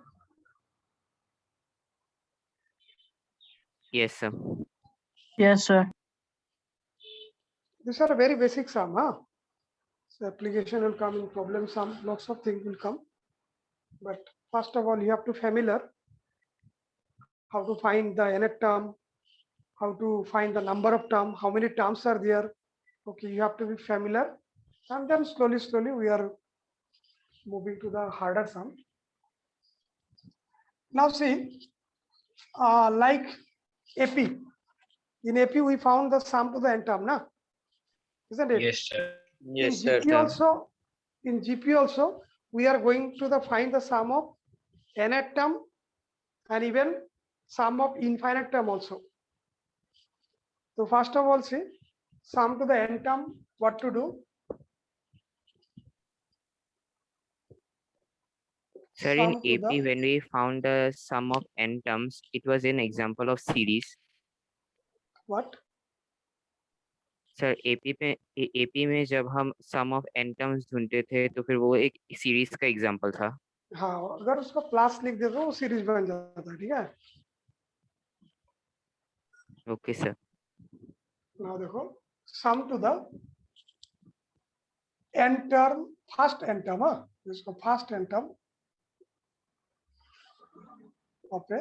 Yes, sir. Yes, sir. These are a very basic sum, huh? So application will come in problem sum, lots of things will come. But first of all, you have to familiar how to find the nth term, how to find the number of term, how many terms are there. Okay, you have to be familiar. And then slowly we are moving to the harder sum. Now see, like AP. In AP, we found the sum to the n term, na? Isn't it? Yes, sir. Yes, in sir. GP also, in GP also, we are going to find the sum of nth term and even sum of infinite term also. So first of all, see, sum to the n term, what to do? Sir, in Sum to AP, the- when we found the sum of n terms, it was an example of series. What? Sir AP में जब हम सम of N terms ढूंढते थे तो फिर वो एक series का एग्जांपल था. हाँ, अगर उसको प्लस लिख दे तो वो सीरीज बन जाता है, ठीक है। Okay, sir. नाउ देखो, sum to the n term, first n term, इसको first n term of a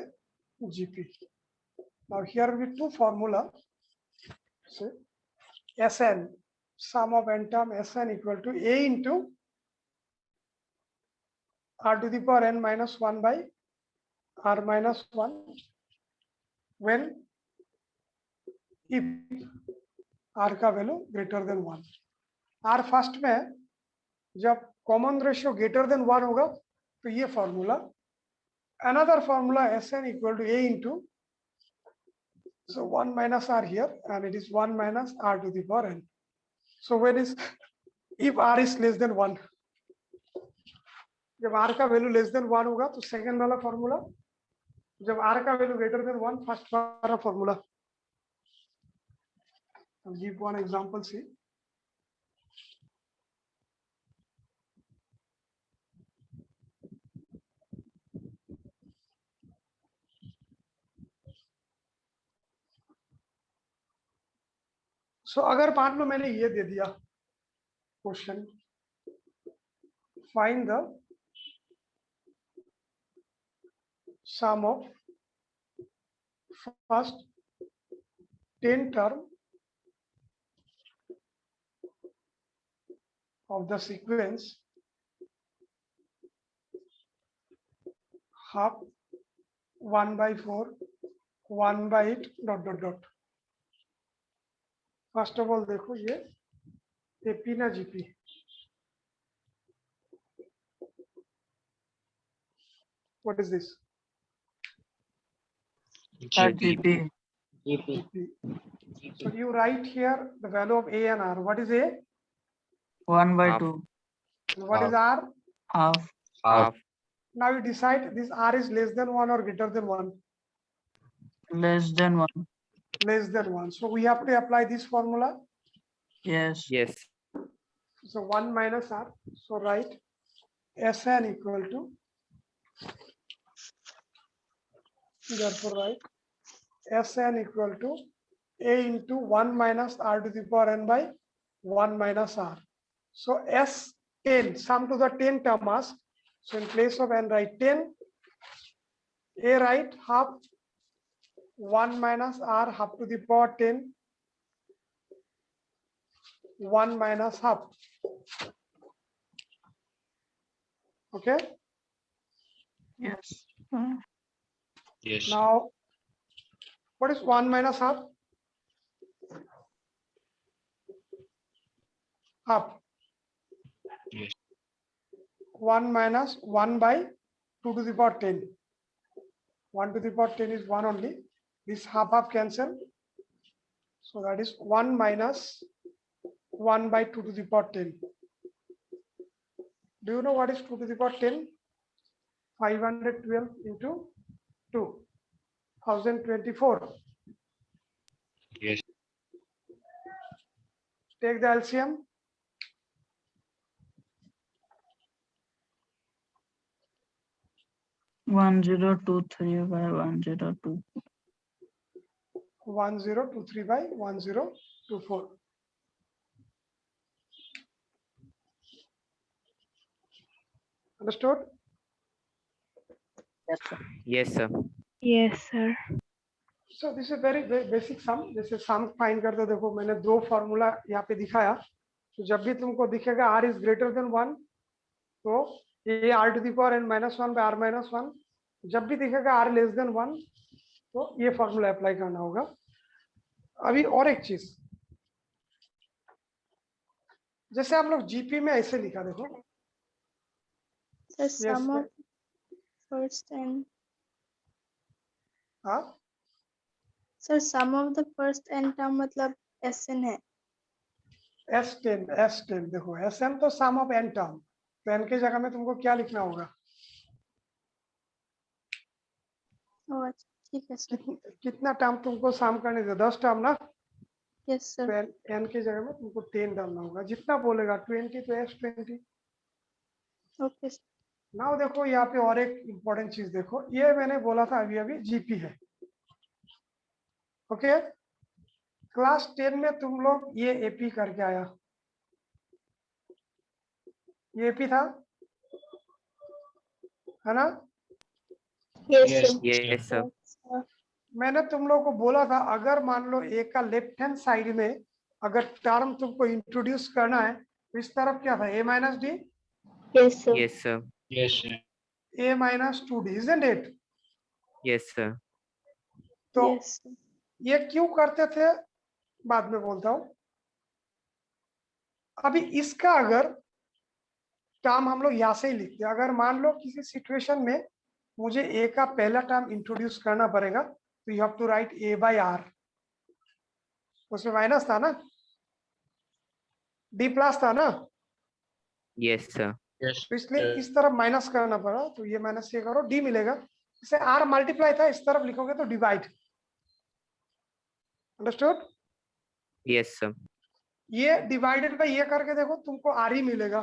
GP. Now here will be two formula. So Sn, sum of n term Sn equal to A into r to the power n minus 1 by r minus 1 when if r का value greater than 1। r first में जब common ratio greater than 1 होगा तो ये formula, another formula Sn equal to A into, so 1 minus r here and it is 1 minus r to the power n. So when is, if r is less than 1, जब r का value less than 1 होगा तो second वाला formula, जब r का value greater than 1 first वाला formula. I'll give one example, see. So अगर मान लो मैंने ये दे दिया question, find the sum of first 10 term of the sequence half 1 by 4 1 by 8 dot dot dot। First of all देखो ये AP ना GP, what is this? GP. GP. So you write here the value of A and R. What is A? 1 by Half. 2. And what is R? Half. Half. Now you decide this R is less than 1 or greater than 1? Less than 1. Less than 1. So we have to apply this formula. Yes. Yes. So 1 minus R. So write Sn equal to, therefore write Sn equal to A into 1 minus R to the power n by 1 minus R. So Sn, sum to the 10 terms. So in place of n write 10, A write half 1 minus R half to the power 10, 1 minus half. Okay. Yes. Yes. Now, what is 1 minus half? Half. Yes. 1 minus 1 by 2 to the power 10. 1 to the power 10 is 1 only. This half cancel. So that is 1 minus 1 by 2 to the power 10. Do you know what is 2 to the power 10? 512 into 2. 1024. Yes. Take the LCM. One zero two three by 102. 1023 by 1024. Understood? Yes, sir. Yes, sir. Yes, sir. So this is very basic sum. जैसे sum find करते देखो मैंने दो formula यहाँ पे दिखाया, तो जब भी तुमको दिखेगा r is greater than 1 तो ये r to the power n minus 1 by r minus 1, जब भी दिखेगा r less than 1 तो ये फॉर्मूला अप्लाई करना होगा। अभी और एक चीज, जैसे आप लोग जीपी में ऐसे लिखा देखो, So sum sir. of first and हाँ sir sum of the first n term मतलब Sn है। S10 देखो, Sn तो सम ऑफ n टर्म, तो n के जगह में तुमको क्या लिखना होगा? Oh, अच्छा, ठीक है सर। कितना टर्म तुमको सम करने दे? 10 टर्म ना? Yes तो sir. n के जगह में तुमको 10 डालना होगा, जितना बोलेगा 20 तो S20। Okay sir. नाउ देखो यहाँ पे और एक इंपॉर्टेंट चीज देखो, ये मैंने बोला था अभी अभी जीपी है। ओके, क्लास 10 में तुम लोग ये एपी करके आया, ये एपी था, है ना? Yes, Yes. sir. Yes, sir. मैंने तुम लोग को बोला था अगर मान लो ए का लेफ्ट हैंड साइड में अगर टर्म तुमको इंट्रोड्यूस करना है तो इस तरफ क्या था, a minus d, Yes, sir. Yes, sir. Yes, sir. A minus 2d, isn't it? Yes, sir. तो Yes, sir. ये क्यों करते थे बाद में बोलता हूं। अभी इसका अगर टर्म हम लोग यहाँ से ही लिखते हैं, अगर मान लो किसी सिचुएशन में मुझे ए का पहला टर्म इंट्रोड्यूस करना पड़ेगा तो you have to write a by r, उसमें माइनस था ना, डी प्लस था ना, Yes, sir. Yes. तो इसलिए इस तरफ माइनस करना पड़ा, तो ये माइनस ये करो, डी मिलेगा, इसे आर मल्टीप्लाई था, इस तरफ लिखोगे तो डिवाइड। अंडरस्टूड? Yes, sir. ये डिवाइडेड बाय ये करके देखो तुमको आर ही मिलेगा।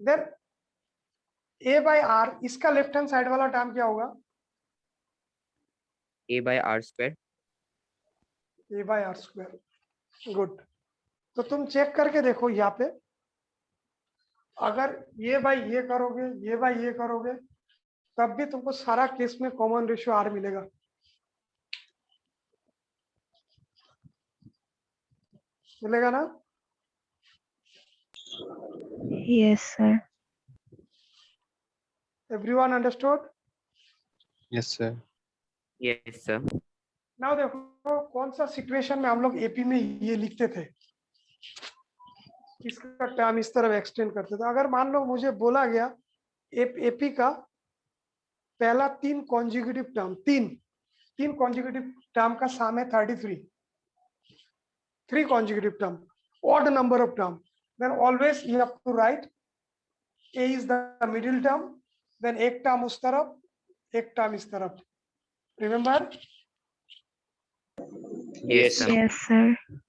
देन ए बाय आर, इसका लेफ्ट हैंड साइड वाला टर्म क्या होगा? A by R square. A by r square. Good, तो तुम चेक करके देखो यहाँ पे, अगर ये बाय ये करोगे, ये बाय ये करोगे, तब भी तुमको सारा केस में कॉमन रेशियो आर मिलेगा। मिलेगा ना? Yes, sir. Everyone understood? Yes, sir. Yes, sir. Now देखो कौन सा सिचुएशन में हम लोग एपी में ये लिखते थे, इसका टर्म इस तरह एक्सटेंड करते थे। अगर मान लो मुझे बोला गया एपी का पहला तीन कॉन्जिक्यूटिव टर्म, तीन कॉन्जिक्यूटिव टर्म का सम है 33, 3 consecutive term, odd number of term, then always you have to write a is the middle term, then एक टर्म उस तरफ, एक टर्म इस तरफ। Remember? Yes, sir. Yes, sir.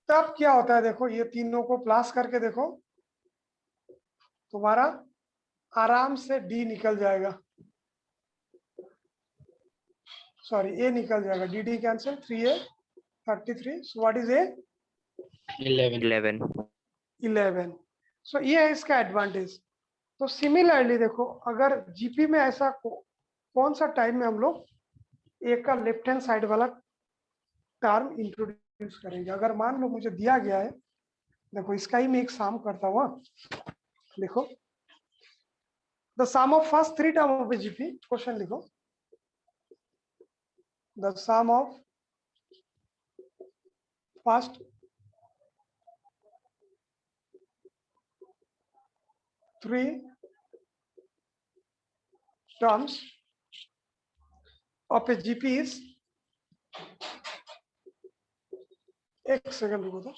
तब क्या होता है देखो, ये तीनों को प्लस करके देखो, तुम्हारा आराम से डी निकल जाएगा, सॉरी ए निकल जाएगा, D D cancel, 3a 33, so what is ए? 11. 11. 11। सो ये है इसका एडवांटेज। तो सिमिलरली देखो, अगर जीपी में ऐसा कौन सा टाइम में हम लोग ए का लेफ्ट हैंड साइड वाला टर्म इंट्रोड्यूस करेंगे। अगर मान लो मुझे दिया गया है, देखो इसका ही मैं एक सम करता हूँ, देखो the sum of first 3 term of a GP, question लिखो, the sum of first 3 terms of a GP is, एक सेकंड रुको तो,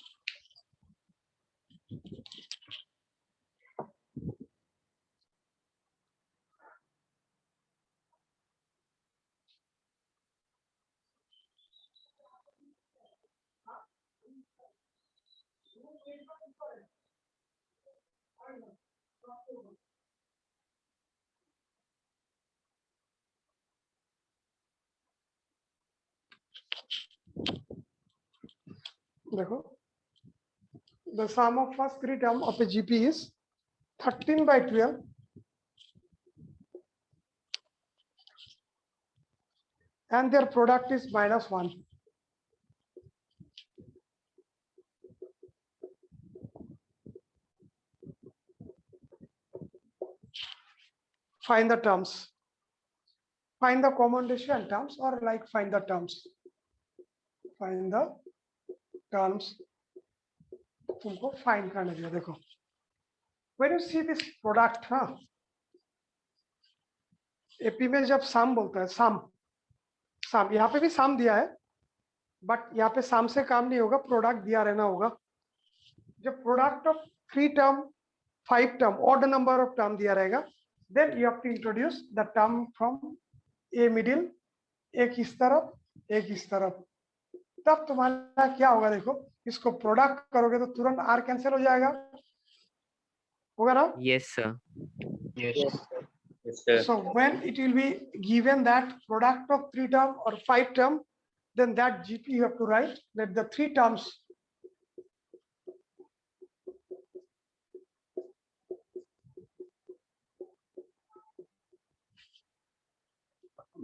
देखो the sum of first 3 term of a GP is 13/12 and their product is -1. Find the terms, find the common ratio and terms, or like find the terms, find the terms, तुमको find करने दिया। देखो when you see this product, हाँ, AP में जब सम बोलता है, सम यहाँ पे भी सम दिया है, बट यहाँ पे सम से काम नहीं होगा, प्रोडक्ट दिया रहना होगा। जब product of 3 term 5 term odd number of term दिया रहेगा, then you have to introduce the term from a middle, एक इस तरफ एक इस तरफ, तब तुम्हारा क्या होगा। देखो इसको प्रोडक्ट करोगे तो तुरंत आर कैंसिल हो जाएगा, होगा ना? Yes, sir. Yes. Yes, sir. Yes, sir. So when it will be given that product of 3 term or 5 term, then that GP you have to write that the 3 terms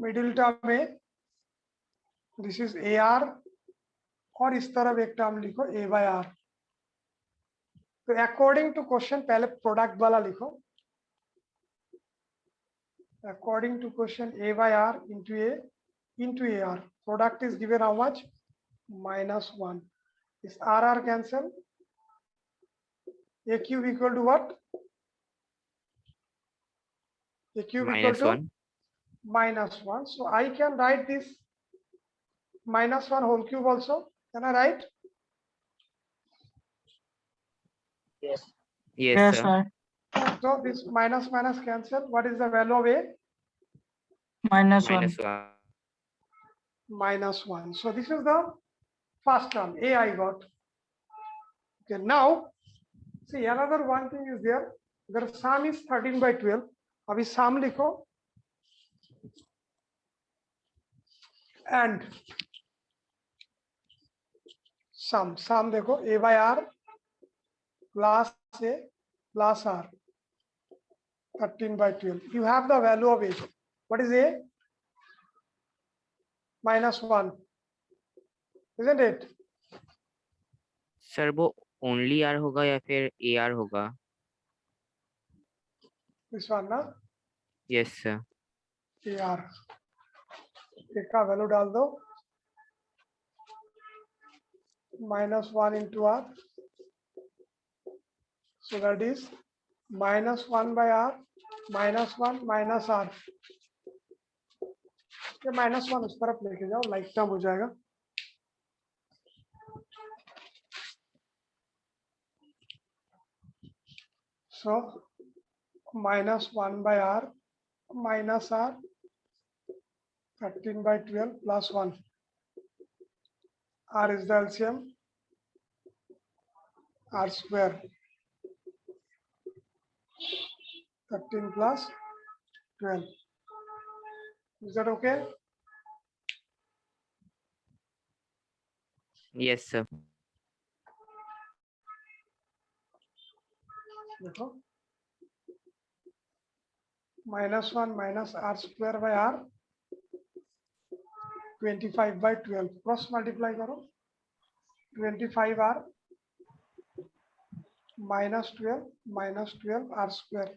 middle term में this is AR और इस तरफ एक term लिखो A/R। तो according to question पहले product वाला लिखो, according to question A/R into AR, product is given how much? -1. Is RR cancel? A cube equal to what? A cube equal minus to 1. -1. So I can write this -1 whole cube also. Can I write? Yes. Yes, Yes, sir. sir. So this minus minus cancel. What is the value of A? Minus 1. Minus 1. -1. So this is the first term. A I got. Okay, now see another one thing is there. The sum is 13/12. अभी sum लिखो and sum देखो A/R plus A plus R 13/12. You have the value of A. What is A? -1, isn't it? Sir वो only R होगा या फिर AR होगा? This one ना Yes, sir. AR A का वैल्यू डाल दो -1 into R, so that is -1/R -1 minus R। ये -1 उस तरफ लेके जाओ, लाइक टर्म हो जाएगा। So -1/R minus R 13/12 plus 1. R is the LCM, R square 13 plus 12. Is that okay? Yes, sir. देखो -1 minus R square by R 25/12 cross multiply करो 25R -12 R square।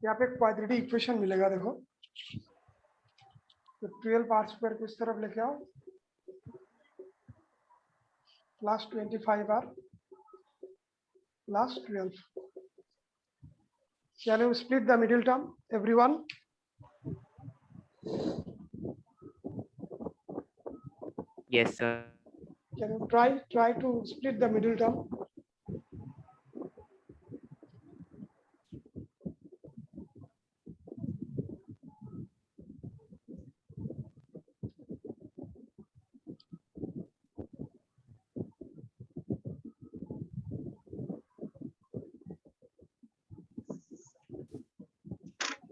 यहाँ पे क्वाड्रेटिक इक्वेशन मिलेगा देखो, तो 12 R square को इस तरफ लेके आओ plus 25R plus 12. Can you split the middle term, everyone? Yes, sir. Can you try to split the middle term?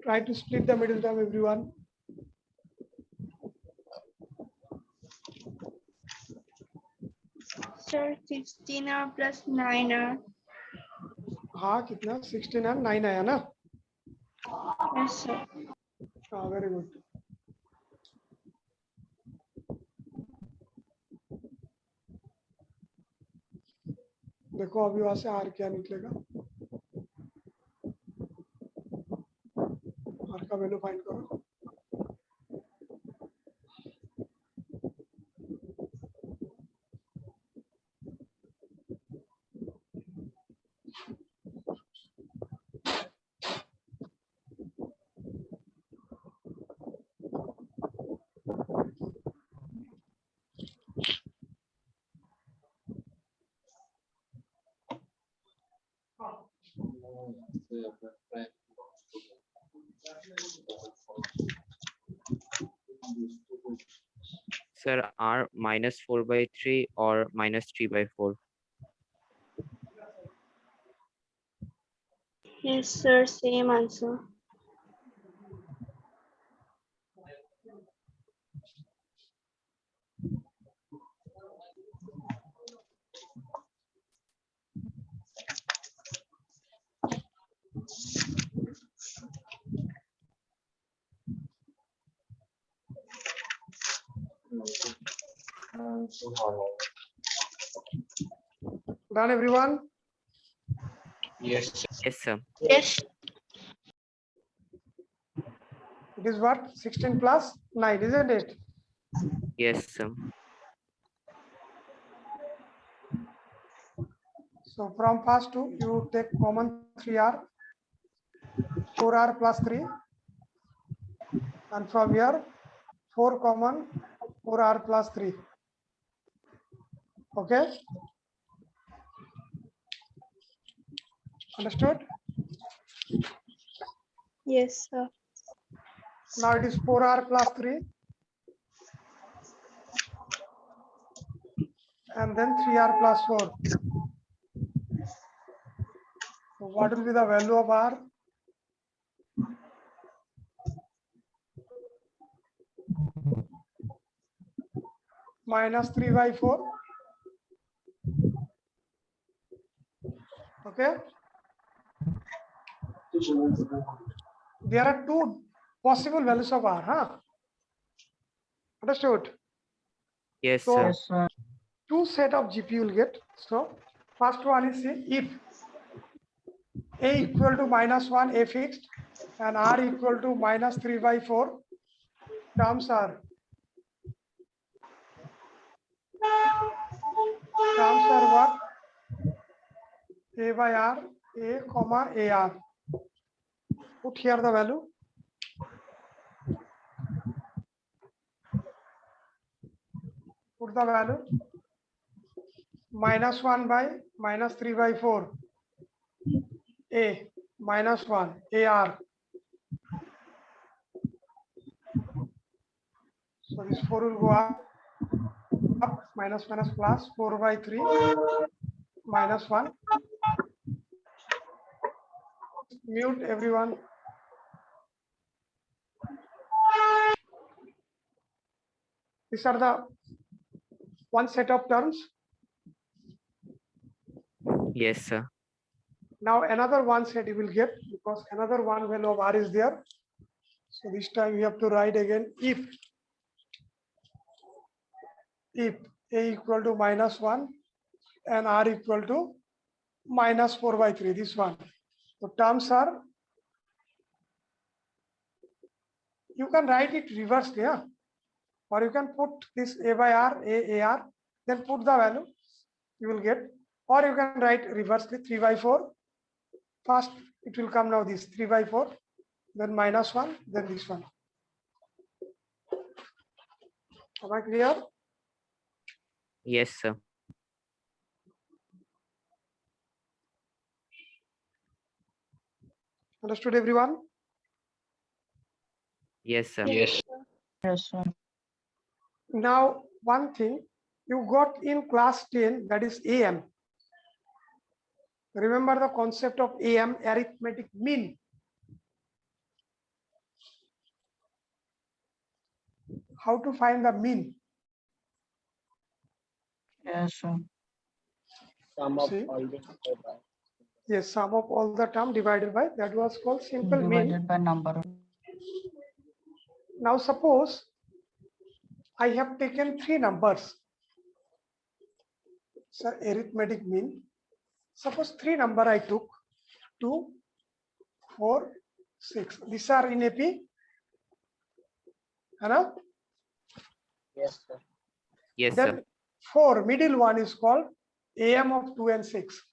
Try to split the middle term, everyone. Sir, 16R plus 9R. हाँ कितना 16 और 9 आया ना? Yes, sir. हाँ very good. देखो अभी वहां से R क्या निकलेगा, R का वैल्यू फाइंड करो। Sir, R -4/3 or -3/4. Yes, sir. Same answer. Done, everyone? Yes, sir. Yes, sir. Yes. It is what? 16 plus 9, isn't it? Yes, sir. So from past 2, you take common 3r, 4r plus 3. And from here, 4 common, 4r plus 3. Okay? Understood? Yes, sir. Now it is 4r plus 3. And then 3r plus 4. So what will be the value of r? Minus 3 by 4. Okay? There are two possible values of r, huh? Understood? Yes, So- sir. Yes, sir. Two set of GP you will get. So first one is say if a equal to -1 a fixed and r equal to minus 3 by 4, terms are what? A by r, a comma ar. Put here the value. Put the value. -1 by minus 3 by 4. A -1 ar. So this 4 will go up, minus plus 4 by 3 -1. Mute everyone. These are the one set of terms. Yes, sir. Now another one set you will get because another one value of r is there. So this time we have to write again if a equal to -1 and r equal to minus 4 by 3. This one. So terms are, you can write it reversely, yeah? Or you can put this a by r, a ar, then put the value you will get, or you can write reversely 3 by 4. First it will come now this 3 by 4, then -1, then this one. Am I clear? Yes, sir. Understood everyone? Yes, sir. Yes. Yes, sir. Now one thing you got in class 10, that is AM. Remember the concept of AM, arithmetic mean. How to find the mean? Yes, sir. Sum of See? all the number. Yes, sum of all the term divided by, that was called simple mean. Divided by number. Now suppose I have taken 3 numbers. So arithmetic mean. Suppose 3 number I took, 2, 4, 6. These are in AP. Hello? Yes, sir. Yes, sir. Then 4, middle one is called AM of 2 and 6.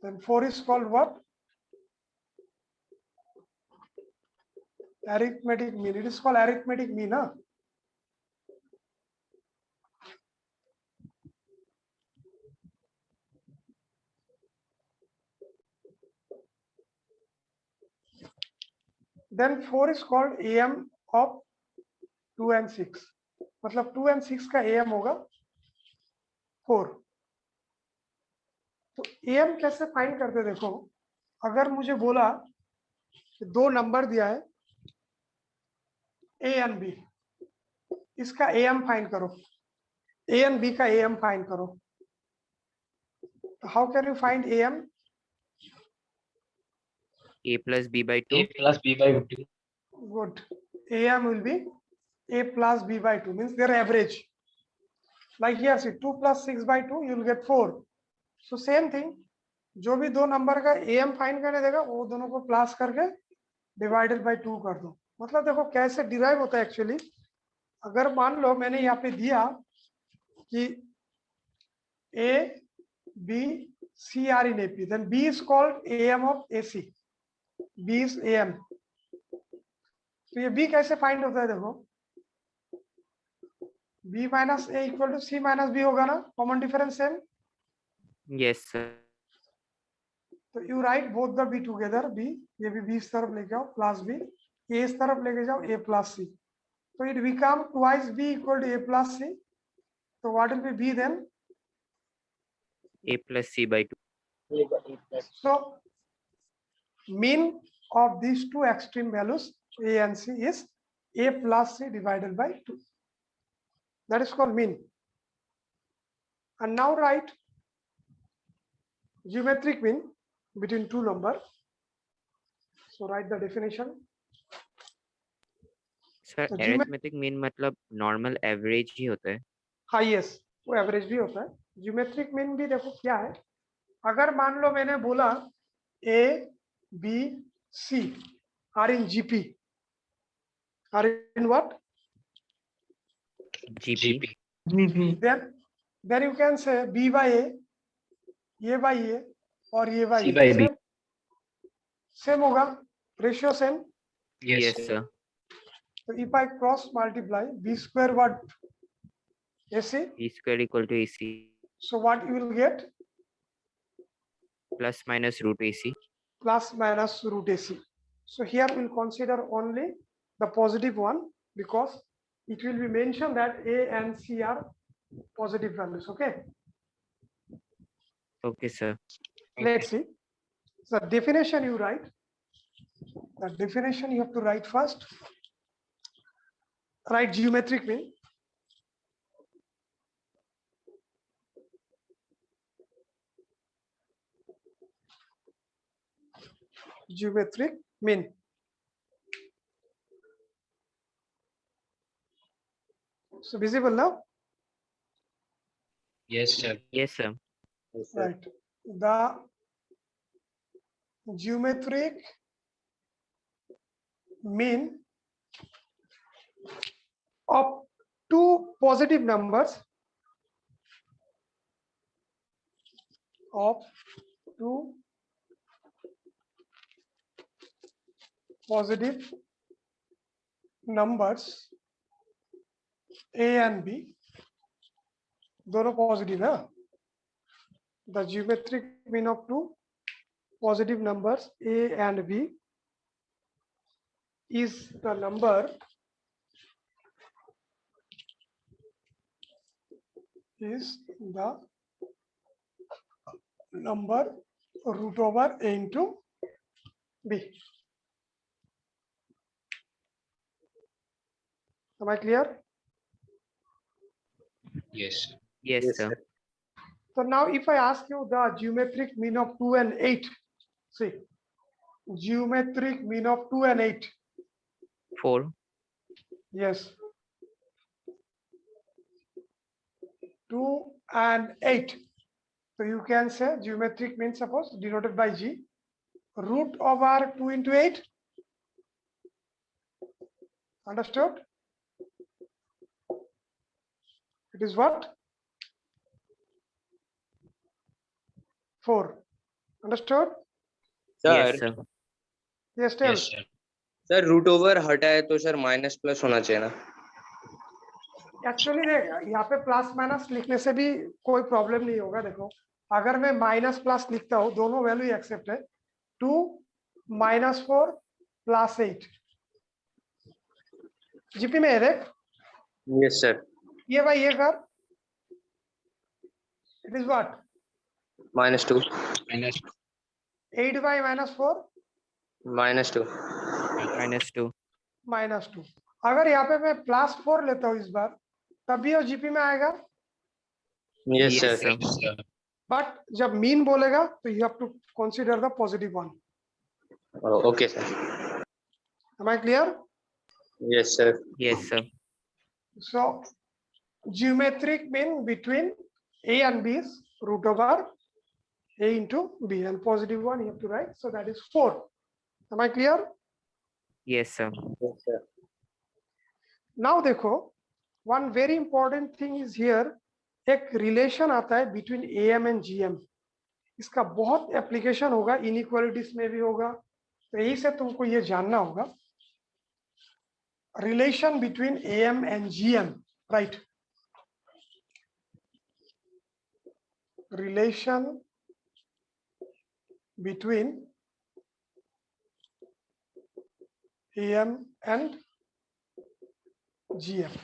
Then 4 is called what? Arithmetic mean. It is called arithmetic mean, huh? Then 4 is called AM of 2 and 6. मतलब 2 and 6 का AM होगा 4. तो M कैसे find करते देखो, अगर मुझे बोला कि दो नंबर दिया है ए एंड बी, इसका एम फाइंड करो, ए एंड बी का एम फाइंड करो, how can you find AM? A plus B by 2. A plus B by 2. Good. AM will be A plus B by 2, means their average. Like here, see 2 plus 6 by 2, you will get 4. So same thing, जो भी दो number का AM find करने देगा वो दोनों को plus करके डिवाइडेड बाय 2 कर दो। मतलब देखो कैसे डिराइव होता है एक्चुअली। अगर मान लो मैंने यहाँ पे दिया कि A, B, C are in AP, then B is called AM of AC. B is AM. तो ये B कैसे फाइंड होता है देखो, B minus A equal to C minus B होगा ना, common difference same. Yes, sir. तो you write both the B together, B, ये भी B इस तरफ लेके आओ प्लस B, A इस तरफ लेके जाओ A प्लस C, तो it become twice B equal to A plus C। तो what will be B then? A plus C by 2. So mean of these two extreme values A and C is A plus C divided by 2. That is called mean. And now write geometric mean between two numbers. So write the definition. Sir, तो geomet- arithmetic mean मतलब normal average ही होता है. हाँ yes, वो average भी होता है। Geometric mean भी देखो क्या है, अगर मान लो मैंने बोला A, B, C are in GP, are in what? GP. VP. Then you can say B by A, ये by A और ये by C A, by B. Same होगा, रेशियो सेम। Yes, sir. तो if I cross multiply B square what? AC. B square equal to AC So what you will get? plus minus root AC. Plus minus root AC. So here we'll consider only the positive one because it will be mentioned that A and C are positive values. Okay. Okay, sir. Let's see. So definition you write. The definition you have to write first. Write geometric mean. Geometric mean. So visible now? Yes, sir. Yes, sir. Yes, sir. Right. The geometric mean of two positive numbers A and B, दोनों positive है। The geometric mean of two positive numbers A and B is the number root over A into B. Am I clear? Yes. Yes, Yes, sir. sir. So now if I ask you the geometric mean of 2 and 8, see, geometric mean of 2 and 8, 4. yes, 2 and 8. So you can say geometric mean, suppose denoted by G, root over 2 into 8. Understood? It is what? 4. Understood? Yes, sir sir. Yes, tell. Yes, sir. Sir root over हटा है तो sir minus plus होना चाहिए ना? Actually देख, यहाँ पे plus minus लिखने से भी कोई प्रॉब्लम नहीं होगा। देखो अगर मैं माइनस प्लस लिखता हूँ, दोनों वैल्यू एक्सेप्ट है। 2 माइनस 4 प्लस 8 जीपी में है देख, यस सर। ये भाई ये कर, it is what? -2 minus 8y minus 4 -2 -2. -2। अगर यहाँ पे मैं +4 लेता हूँ इस बार, तब भी वो जीपी में आएगा। yes Yes, sir sir. yes sir but जब मीन बोलेगा तो you have to consider the positive one. oh, okay sir am I clear? yes sir Yes, sir. So geometric mean between a and b is root over a into b, and positive one you have to write, so that is 4. Am I clear? Yes, sir. yes sir Now देखो, one very important thing is here, एक relation आता है between am and gm। इसका बहुत application होगा, inequalities में भी होगा, तो यही से तुमको ये जानना होगा relation between am and gm, right? Relation between AM and GM.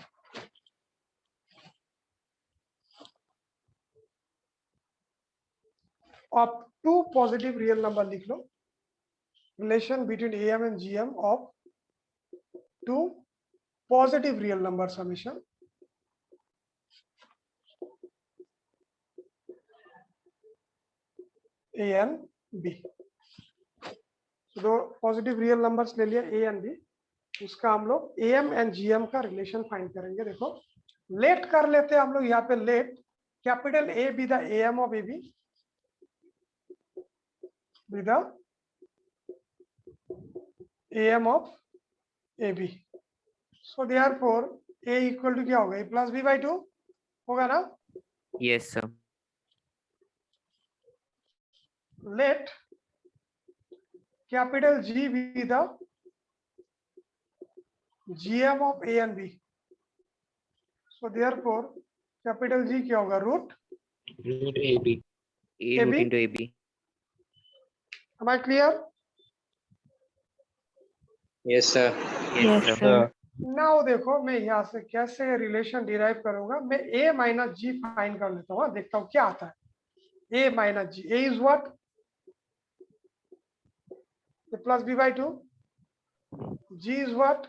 Of two positive real number लिख लो। Relation between AM and GM of two positive real number summation A and B। तो दो पॉजिटिव रियल नंबर्स ले लिया A and B, उसका हम लोग AM and GM का relation find करेंगे। देखो, लेट कर लेते हैं हम लोग यहाँ पे, let capital A be the AM of AB with the AM of AB, so therefore A equal to क्या होगा, A plus B by 2 होगा ना? Yes, sir. Let capital G be the GM of A and B, so therefore capital G क्या होगा, root root AB A AB? root into AB. Am I clear? yes sir Yes, sir. Now देखो, मैं यहाँ से कैसे relation derive करूंगा, मैं A minus ji find कर लेता हूँ, देखता हूँ क्या आता है। A minus G, A is what, A plus B by 2, G is what,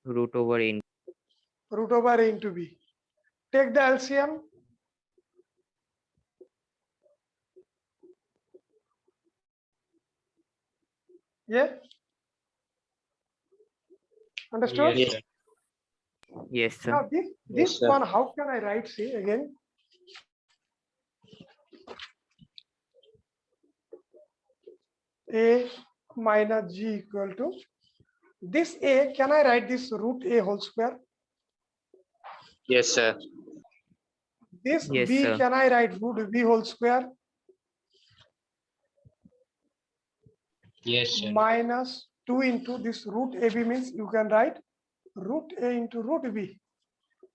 Root over A. root over A into B। Take the LCM, yeah, understood? yes sir Yes, sir. Now this sir. one, how can I write? See again, A minus G equal to this A, can I write this root A whole square? yes sir This Yes, B, sir. can I write root B whole square yes sir minus 2 into this root AB, means you can write root A into root B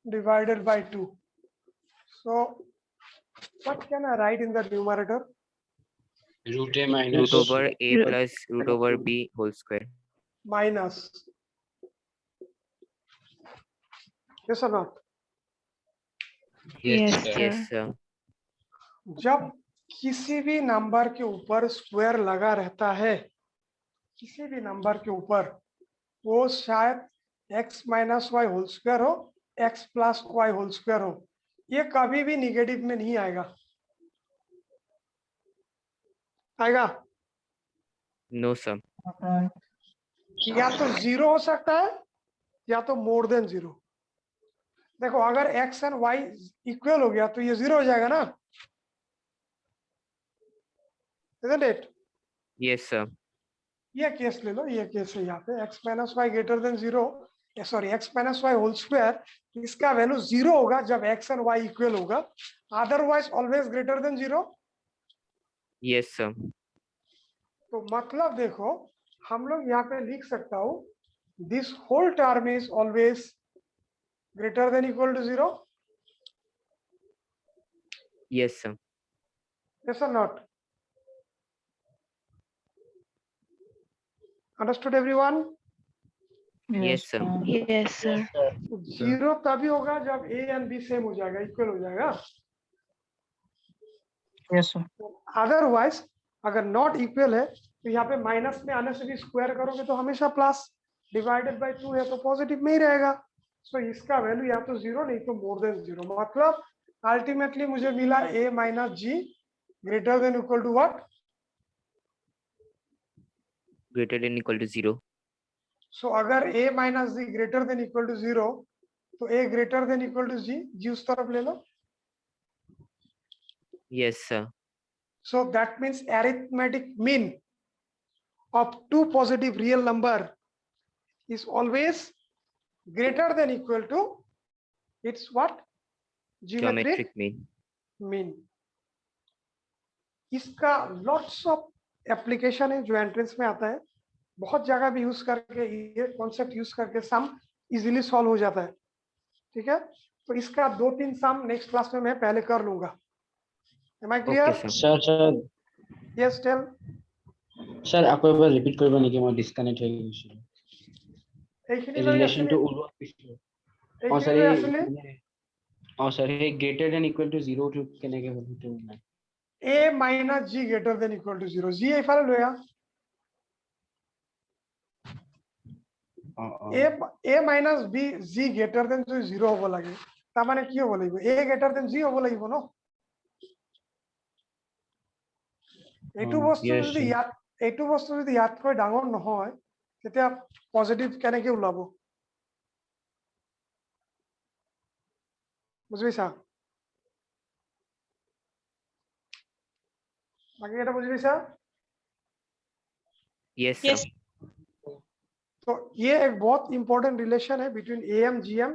divided by 2. So what can I write in the numerator? root A Root minus over A plus root over B whole square. Minus, yes or not? yes sir Yes, sir. जब किसी भी number के ऊपर square लगा रहता है, किसी भी नंबर के ऊपर, वो शायद x minus y whole square हो, x plus y whole square हो, ये कभी भी निगेटिव में नहीं आएगा। आएगा? No, sir. Okay. या तो 0 हो सकता है या तो मोर देन 0। देखो, अगर x एंड y इक्वल हो गया तो ये 0 हो जाएगा ना, isn't it? Yes, sir. ये केस ले लो, ये केस है यहाँ पे x minus y greater than 0, sorry x minus y whole square, इसका वैल्यू 0 होगा जब x एंड y इक्वल होगा, otherwise always greater than 0। Yes, sir. तो मतलब देखो, हम लोग यहाँ पे लिख सकता हूँ, this whole term is always greater than equal to 0, Yes, sir. yes or not? Understood everyone? Yes, sir. Yes, sir. 0 तभी होगा जब a एंड b सेम हो जाएगा, इक्वल हो जाएगा। Yes, sir. अदरवाइज अगर नॉट इक्वल है तो यहाँ पे माइनस में आने से भी स्क्वायर करोगे तो हमेशा प्लस, डिवाइडेड बाय 2 है तो पॉजिटिव में ही रहेगा। सो इसका वैल्यू या तो 0 नहीं तो मोर देन 0, मतलब अल्टीमेटली मुझे मिला a minus g greater than equal to what? greater than equal to 0. So अगर a minus g greater than equal to 0 तो a greater than equal to g उस तरफ ले लो। Yes, sir. So that means arithmetic mean of two positive real number is always greater than equal to its what? Geometric mean. mean. इसका lots of application है जो entrance में आता है, बहुत जगह भी यूज करके ये कॉन्सेप्ट यूज करके सम इजीली सॉल्व हो जाता है। ठीक है, तो इसका 2-3 सम नेक्स्ट क्लास में मैं पहले कर लूंगा। Am I clear? Okay, sir. Sir, Yes, tell. sir, আকৌ এবাৰ ৰিপিট কৰিব নেকি, মই ডিসকানেক্ট হৈ গৈছিলো। এইখিনি In লৈ relation to আছিলে- Urva Krishna। এইখিনি লৈ আছিলে sir, hey greater than equal to 0 to কেনেকে হ'ব সেইটো নাই। a minus g greater than equal to 0, g এইফালে লৈ আহ। a minus b g greater than 0 হ'ব লাগে, তাৰ মানে কি হ'ব লাগিব? a greater than g হ'ব লাগিব ন? এইটো বস্তু yes, যদি sir. ইয়াতকৈ ডাঙৰ নহয় তেতিয়া পজিটিভ কেনেকে ওলাব? বুজি পাইছা? বাকি এটা বুজি পাইছা? Yes, sir. तो ये एक बहुत इंपॉर्टेंट रिलेशन है बिटवीन am gm।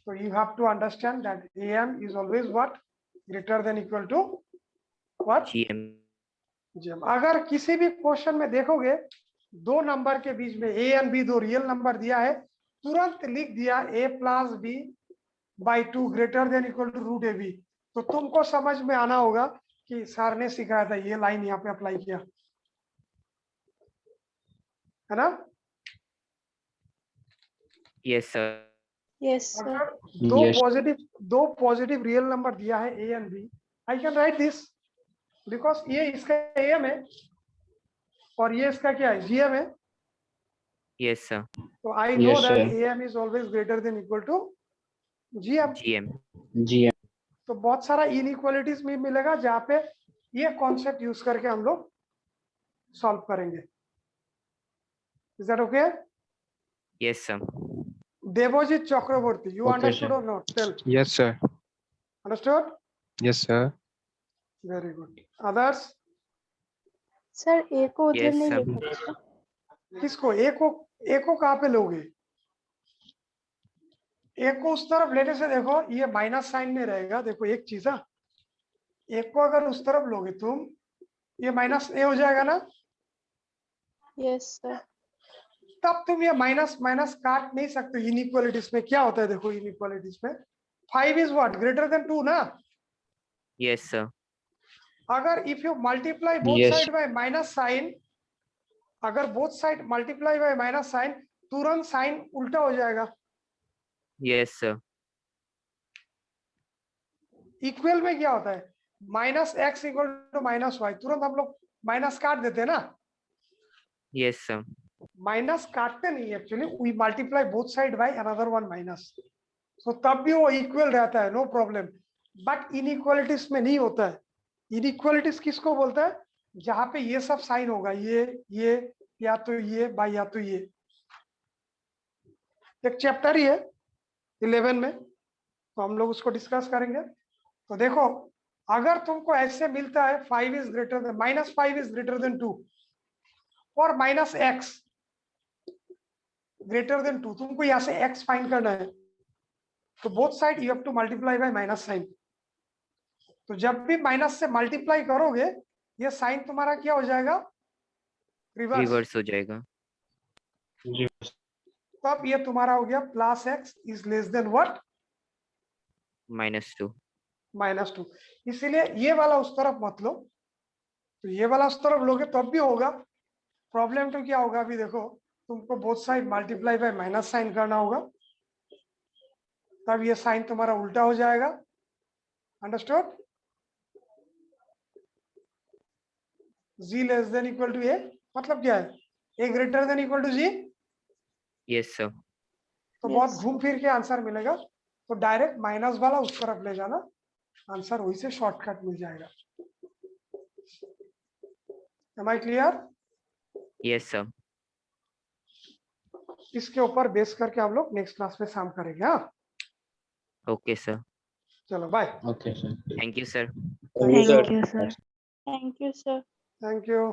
तो you have to understand that am is always what? Greater than equal to what? GM. gm। अगर किसी भी क्वेश्चन में देखोगे दो नंबर के बीच में a एंड b दो रियल नंबर दिया है, तुरंत लिख दिया a plus b by 2 greater than equal to root a b, तो तुमको समझ में आना होगा कि सर ने सिखाया था, ये लाइन यहाँ पे अप्लाई किया है ना? Yes, sir. Yes, sir. अगर Yes. दो पॉजिटिव रियल नंबर दिया है a and b, I can write this because ये इसका am है और ये इसका क्या है? gm है। Yes, sir. तो I know Yes, that sir. am is always greater than equal to gm। GM. GM। तो बहुत सारा इनइक्वालिटीज में मिलेगा जहाँ पे ये कॉन्सेप्ट यूज करके हम लोग सॉल्व करेंगे। Is that okay? Yes, sir. Debojit Chakraborty, you Okay, understood sir. और not? Tell. Yes, sir. Understood? Yes, sir. Very good. Others? Sir a को उधर Yes, नहीं sir. लेकर क्या? किसको? ए को कहाँ पे लोगे? ए को उस तरफ लेने से देखो ये माइनस साइन में रहेगा। देखो एक चीज है, ए को अगर उस तरफ लोगे तुम, ये माइनस ए हो जाएगा ना? Yes sir. तब तुम ये माइनस माइनस काट नहीं सकते। इनइक्वालिटीज में क्या होता है? देखो इनइक्वालिटीज में 5 इज व्हाट? ग्रेटर देन 2 ना? Yes, sir. अगर if you multiply both Yes. Side by minus sign, अगर both side multiply by minus sign, तुरंत साइन उल्टा हो जाएगा। Yes, sir. इक्वल में क्या होता है? Minus x equal to minus y, तुरंत हम लोग माइनस काट देते हैं ना? Yes, sir. माइनस काटते नहीं, actually we multiply both side by another one minus, so तब भी वो इक्वल रहता है, नो प्रॉब्लम। बट इनइक्वालिटीज में नहीं होता है। इनइक्वालिटीज किसको बोलता है? जहां पे ये सब साइन होगा, ये या तो ये बाय या तो ये। एक चैप्टर ही है 11 में, तो हम लोग उसको डिस्कस करेंगे। तो देखो अगर तुमको ऐसे मिलता है 5 is greater than -5 is greater than 2 और माइनस एक्स ग्रेटर देन 2, तुमको यहाँ से x फाइंड करना है, तो both side you have to multiply by minus sign. तो जब भी माइनस से मल्टीप्लाई करोगे ये साइन तुम्हारा क्या हो जाएगा? रिवर्स। Reverse हो जाएगा. तब ये तुम्हारा हो गया plus x is less than what? -2. -2। इसीलिए ये वाला उस तरफ मत लो, तो ये वाला उस तरफ लोगे तब भी होगा। प्रॉब्लम तो क्या होगा? अभी देखो तुमको both side multiply by minus sign करना होगा, तब ये साइन तुम्हारा उल्टा हो जाएगा। Understood? G less than equal to a मतलब क्या है, a greater than equal to g. Yes, sir. तो बहुत Yes. घूम फिर के आंसर मिलेगा, तो डायरेक्ट माइनस वाला उस तरफ ले जाना, आंसर वही से शॉर्टकट मिल जाएगा। Am I clear? Yes, sir. इसके ऊपर बेस करके हम लोग नेक्स्ट क्लास में शाम करेंगे। हाँ Okay, sir. चलो bye. Okay, sir. Thank you, sir. Thank you, sir. Thank you, sir. Thank you, sir. Thank you.